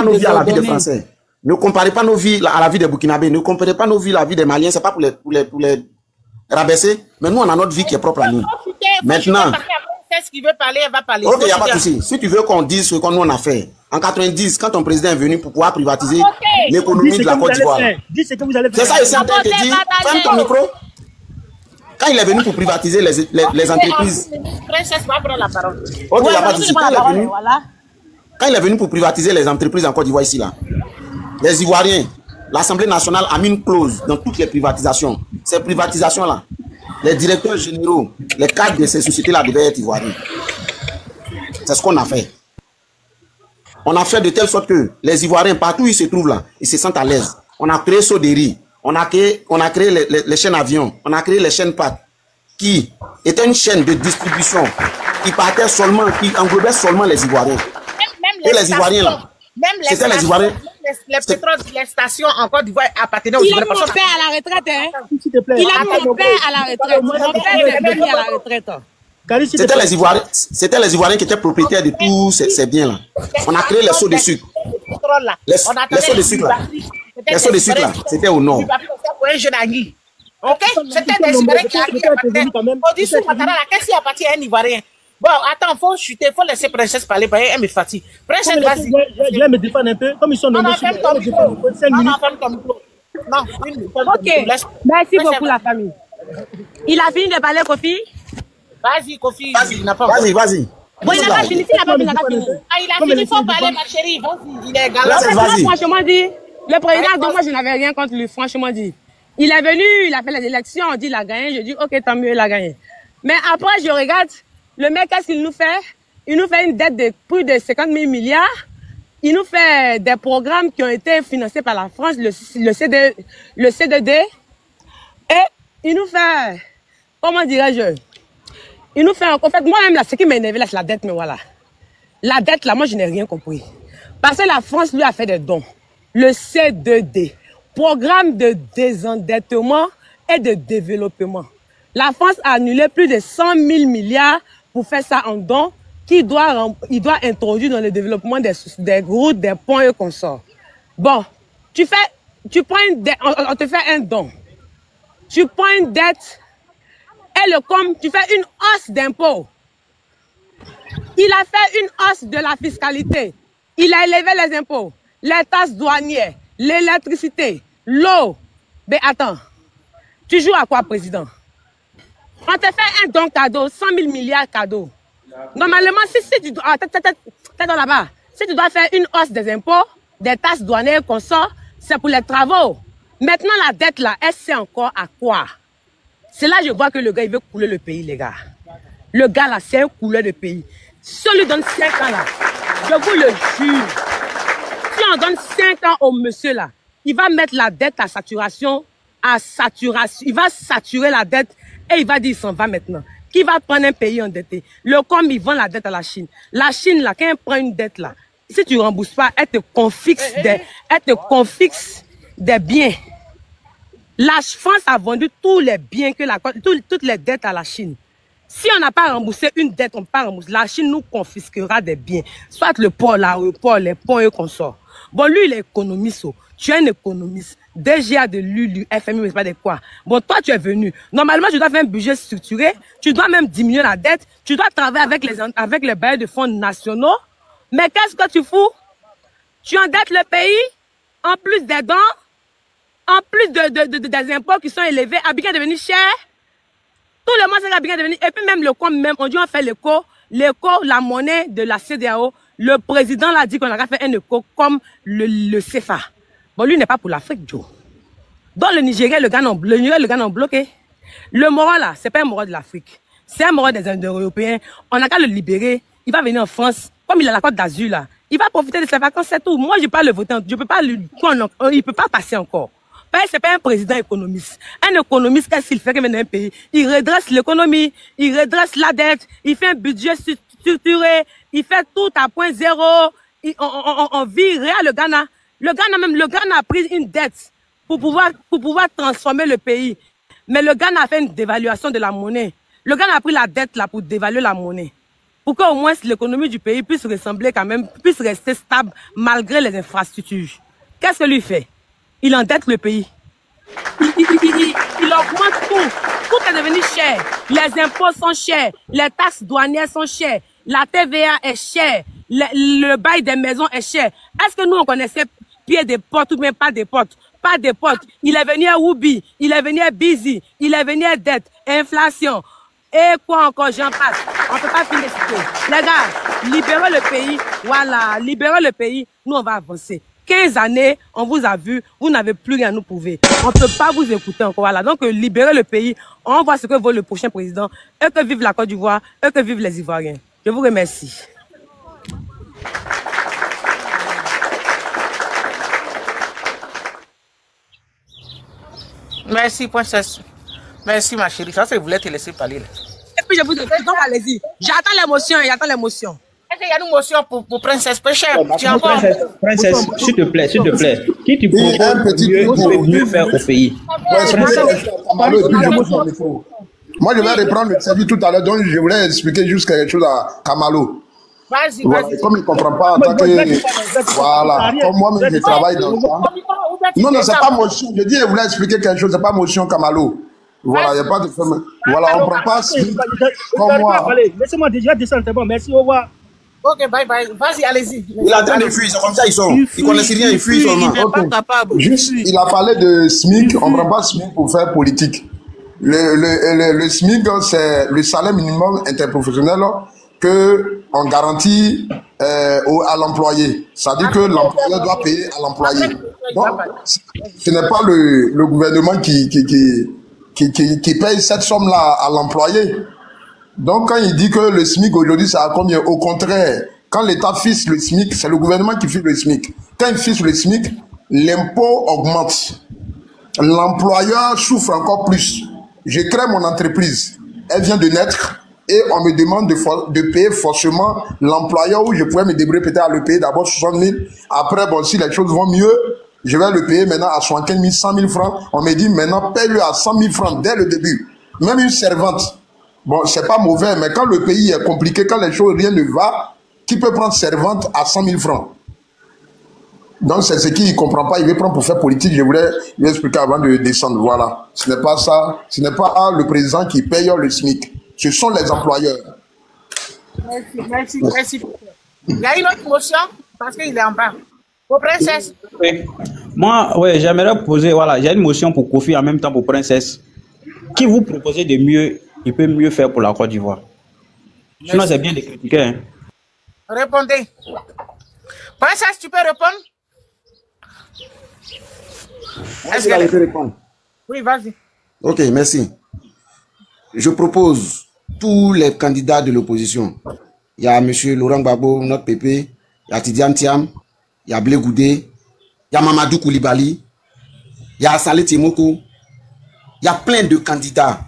nos vies à la vie des Français. Ne comparez pas nos vies à la vie des Burkinabés. Ne comparez pas nos vies à la vie des Maliens. C'est pas pour les rabaisser. Mais nous, on a notre vie qui est propre à nous. Maintenant. Ce qu'il veut parler, elle va parler. Ok, il n'y a pas de souci. Si tu veux qu'on dise ce qu'on nous on a fait, en 90, quand ton président est venu pour pouvoir privatiser l'économie de la Côte d'Ivoire. C'est ça, il s'est en train de te dire. Ferme ton micro. Quand il est venu pour privatiser les entreprises. Princesse va prendre la parole. Ok, il n'y a pas de souci. Quand il est venu pour privatiser les entreprises en Côte d'Ivoire ici, là, les Ivoiriens, l'Assemblée nationale a mis une clause dans toutes les privatisations. Ces privatisations-là, les directeurs généraux, les cadres de ces sociétés-là devaient être ivoiriens. C'est ce qu'on a fait. On a fait de telle sorte que les Ivoiriens, partout où ils se trouvent là, ils se sentent à l'aise. On a créé Soderi, on a créé les chaînes avions, on a créé les chaînes pâtes, qui étaient une chaîne de distribution qui partait seulement, qui englobait seulement les Ivoiriens. Même les Ivoiriens là. C'était les Ivoiriens. Les stations en Côte d'Ivoire appartenaient aux Ivoiriens. Il a mon père à la retraite, hein. Il a mon père à la retraite. Mon père est venu à la retraite. C'était les Ivoiriens qui étaient propriétaires de tous ces biens-là. On a créé les seaux de sucre. Les seaux de sucre là. Les seaux de sucre là, c'était au nord. Ok? C'était des Ivoiriens qui appartenaient. Au-dessus de Ouattara, qu'est-ce qui appartient à un Ivoirien? Bon, attends, faut chuter, faut laisser Princesse parler, elle me fatigue. Princesse, vas-y. Je vais me défendre un peu, comme ils sont nommés. Ferme ton micro. Non, ferme ton micro. Non, ok, merci beaucoup la famille. Il a fini de parler, Kofi? Vas-y, Kofi. Vas-y. Bon, il n'a pas fini, il n'a pas fini. Ah, il a fini, il faut parler, ma chérie. Vas-y, il est galant. Franchement dit, le président, donc moi je n'avais rien contre lui, franchement dit. Il est venu, il a fait les élections, on dit il a gagné, je dis ok, tant mieux, il a gagné. Mais après, je regarde, le mec, qu'est-ce qu'il nous fait? Il nous fait une dette de plus de 50 000 milliards. Il nous fait des programmes qui ont été financés par la France, le CDD. Et il nous fait, comment dirais-je? Il nous fait, en fait, moi-même, là, ce qui m'énerve, là, c'est la dette, mais voilà. La dette, là, moi, je n'ai rien compris. Parce que la France, lui, a fait des dons. Le C2D, programme de désendettement et de développement. La France a annulé plus de 100 000 milliards pour faire ça en don, il doit introduire dans le développement des routes, des ponts et consorts. Bon, tu prends une dette, on te fait un don. Tu prends une dette et tu fais une hausse d'impôts. Il a fait une hausse de la fiscalité. Il a élevé les impôts, les taxes douanières, l'électricité, l'eau. Mais attends, tu joues à quoi, président? On te fait un don cadeau, 100 000 milliards cadeau. Normalement, si tu dois, t'es dans là-bas, si tu dois faire une hausse des impôts, des taxes douanières qu'on sort, c'est pour les travaux. Maintenant, la dette là, elle sait encore à quoi? C'est là que je vois que le gars, il veut couler le pays, les gars. Le gars là, c'est un couleur de pays. Si on lui donne 5 ans là, je vous le jure, si on donne 5 ans au monsieur là, il va mettre la dette à saturation, il va saturer la dette et il va dire, il s'en va maintenant. Qui va prendre un pays endetté? Le com, il vend la dette à la Chine. La Chine, là, quand elle prend une dette, là, si tu ne rembourses pas, elle te confixe des biens. La France a vendu tous les biens, toutes les dettes à la Chine. Si on n'a pas remboursé une dette, on ne peut pas rembourser. La Chine nous confisquera des biens. Soit le port, l'aéroport, les ponts et consorts. Bon, lui, il est économiste. Tu es un économiste. DGA de l'ULU, FMI, mais pas de quoi. Bon, toi, tu es venu. Normalement, tu dois faire un budget structuré. Tu dois même diminuer la dette. Tu dois travailler avec les bailleurs de fonds nationaux. Mais qu'est-ce que tu fous? Tu endettes le pays, en plus des dons, en plus des impôts qui sont élevés. Abidjan est devenu cher. Tout le monde sait qu'Abidjan est devenu. Et puis même le com, même, on dit on fait l'éco, la monnaie de la CEDEAO. Le président l'a dit qu'on a fait un éco comme le CFA. Bon, lui n'est pas pour l'Afrique, Joe. Dans le Nigeria, le Ghana ont bloqué. Le Moro, là, c'est pas un Moro de l'Afrique. C'est un Moro des Indo-Européens. On n'a qu'à le libérer. il va venir en France, comme il a la Côte d'Azur là, il va profiter de ses vacances, c'est tout. Moi, je ne peux pas le voter, je peux pas il ne peut pas passer encore. C'est pas un président économiste. Un économiste, qu'est-ce qu'il fait dans un pays? Il redresse l'économie, il redresse la dette, il fait un budget structuré, il fait tout à point zéro. On vit rien le Ghana. Le Ghana a pris une dette pour pouvoir transformer le pays. Mais le Ghana a fait une dévaluation de la monnaie. Le Ghana a pris la dette là pour dévaluer la monnaie. Pour qu'au moins l'économie du pays puisse ressembler quand même, puisse rester stable malgré les infrastructures. Qu'est-ce que lui fait? Il endette le pays. Il augmente tout. Tout est devenu cher. Les impôts sont chers. Les taxes douanières sont chères. La TVA est chère. Le bail des maisons est cher. Est-ce que nous, on connaissait pied des portes ou bien pas des portes? Pas des portes. Il est venu à Woubi. Il est venu à Busy. Il est venu à dette. Inflation. Et quoi encore, j'en passe. On ne peut pas finir citer. Les gars, libérez le pays. Voilà, libérez le pays. Nous, on va avancer. 15 années, on vous a vu, vous n'avez plus rien à nous prouver. On ne peut pas vous écouter encore. Voilà. Donc, libérez le pays. On voit ce que vaut le prochain président. Et que vive la Côte d'Ivoire. Et que vive les Ivoiriens. Je vous remercie. Merci, princesse. Merci, ma chérie. Ça, c'est vous voulez te laisser parler. Là. Et puis, je vous dis, donc, allez-y. J'attends l'émotion, j'attends l'émotion. Est-ce qu'il y a une motion pour princesse Péchère? Princesse, s'il te plaît. Qui tu proposes mieux faire au pays? Moi, je vais reprendre le service tout à l'heure, donc je voulais expliquer juste quelque chose à Kamalo. Vas-y, voilà, vas-y. Comme il ne comprend pas, voilà, comme moi-même je travaille dans ça. Non, c'est pas motion. Je dis, je voulais expliquer quelque chose, c'est pas motion Kamalo. Voilà, il n'y a pas de femme. Voilà, on ne prend pas comme moi. Laissez-moi déjà descendre, c'est bon, merci, au revoir. Ok, bye bye. Vas-y, allez-y. Il a en train de fuir, c'est comme ça ils sont. Ils connaissent rien, ils fuient seulement. Juste, il a parlé de SMIC, on ne prend pas SMIC pour faire politique. Le SMIC, c'est le salaire minimum interprofessionnel qu'on garantit à l'employé. C'est-à-dire que l'employeur doit payer à l'employé. Donc, ce n'est pas le gouvernement qui paye cette somme-là à l'employé. Donc, quand il dit que le SMIC aujourd'hui, c'est à combien? Au contraire, quand l'État fixe le SMIC, c'est le gouvernement qui fixe le SMIC. Quand il fixe le SMIC, l'impôt augmente. L'employeur souffre encore plus. Je crée mon entreprise. Elle vient de naître et on me demande de payer forcément l'employeur où je pourrais me débrouiller peut-être à le payer d'abord 60 000. Après, bon, si les choses vont mieux, je vais le payer maintenant à 75 000, 100 000 francs. On me dit maintenant, paye-le à 100 000 francs dès le début. Même une servante. Bon, c'est pas mauvais, mais quand le pays est compliqué, quand les choses, rien ne va, qui peut prendre servante à 100 000 francs? Donc, c'est ce qu'il ne comprend pas. Il veut prendre pour faire politique. Je voulais lui expliquer avant de descendre. Voilà. Ce n'est pas ça. Ce n'est pas le président qui paye le SMIC. Ce sont les employeurs. Merci. Il y a une autre motion parce qu'il est en bas. Pour princesse. Oui. Moi, ouais, j'aimerais poser, voilà, j'ai une motion pour Kofi en même temps pour princesse. Qui vous proposez de mieux, il peut mieux faire pour la Côte d'Ivoire? Sinon, c'est bien de critiquer. Hein. Répondez. Princesse, tu peux répondre? Est-ce qu'elle peut répondre? Oui, vas-y. Ok, merci. Je propose tous les candidats de l'opposition. Il y a M. Laurent Gbagbo, notre PP, il y a Tidiane Thiam, il y a Blé Goudé, il y a Mamadou Koulibaly, il y a Saleh Timoko. Il y a plein de candidats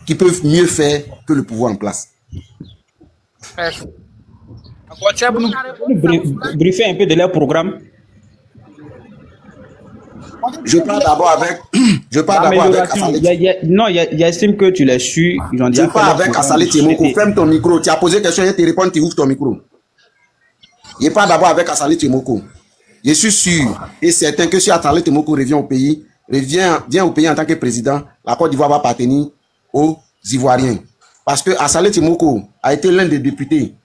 qui peuvent mieux faire que le pouvoir en place. Briefer un peu de leur programme. Je parle d'abord avec. Je parle d'abord avec Assalé. Non, j'estime que tu l'as su. Je parle avec Assalé Timoko. Ferme ton micro. Tu as posé question, il te répond, tu ouvres ton micro. Je parle d'abord avec Assalé Timoko. Je suis sûr et certain que si Assalé Timoko revient au pays, vient au pays en tant que président, la Côte d'Ivoire va appartenir aux Ivoiriens. Parce que Assalé Timoko a été l'un des députés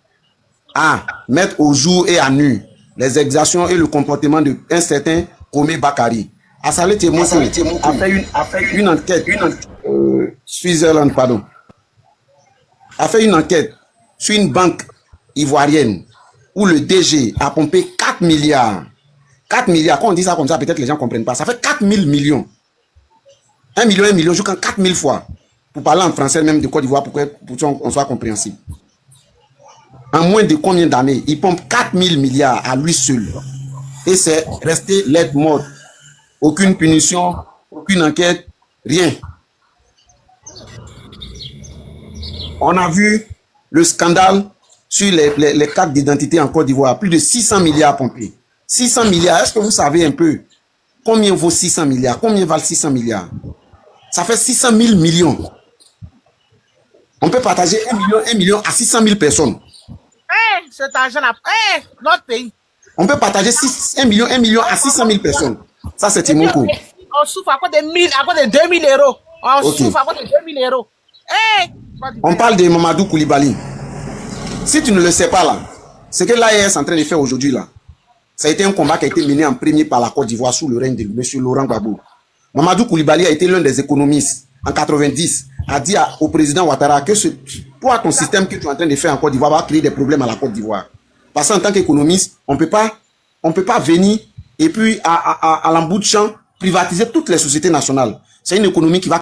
à mettre au jour et à nu les exactions et le comportement d'un certain Komé Bakari. Assalé Timoko a fait une enquête, Switzerland, pardon, a fait une enquête sur une banque ivoirienne où le DG a pompé 4 milliards. 4 milliards, quand on dit ça comme ça, peut-être les gens ne comprennent pas. Ça fait 4 000 millions. 1 million, je compte 4 000 fois. Pour parler en français même de Côte d'Ivoire, pour qu'on soit compréhensible. En moins de combien d'années? Il pompe 4 000 milliards à lui seul. Et c'est resté lettre morte. Aucune punition, aucune enquête, rien. On a vu le scandale sur les cartes d'identité en Côte d'Ivoire. Plus de 600 milliards pompés. 600 milliards, est-ce que vous savez un peu combien vaut 600 milliards? Combien valent 600 milliards? Ça fait 600 000 millions. On peut partager 1 million à 600 000 personnes. Cet argent-là, notre pays. On peut partager 1 million à 600 000 personnes. Ça, c'est Timoko. On souffre à cause de 2 000 euros. On souffre à cause de 2 000 euros. On parle de Mamadou Koulibaly. Si tu ne le sais pas là, ce que l'AES est en train de faire aujourd'hui là, ça a été un combat qui a été mené en premier par la Côte d'Ivoire sous le règne de M. Laurent Gbagbo. Mamadou Koulibaly a été l'un des économistes en 90, a dit au président Ouattara que toi, ton système que tu es en train de faire en Côte d'Ivoire va créer des problèmes à la Côte d'Ivoire. Parce qu'en tant qu'économiste, on ne peut pas venir et puis à l'embout de champ privatiser toutes les sociétés nationales. C'est une économie qui va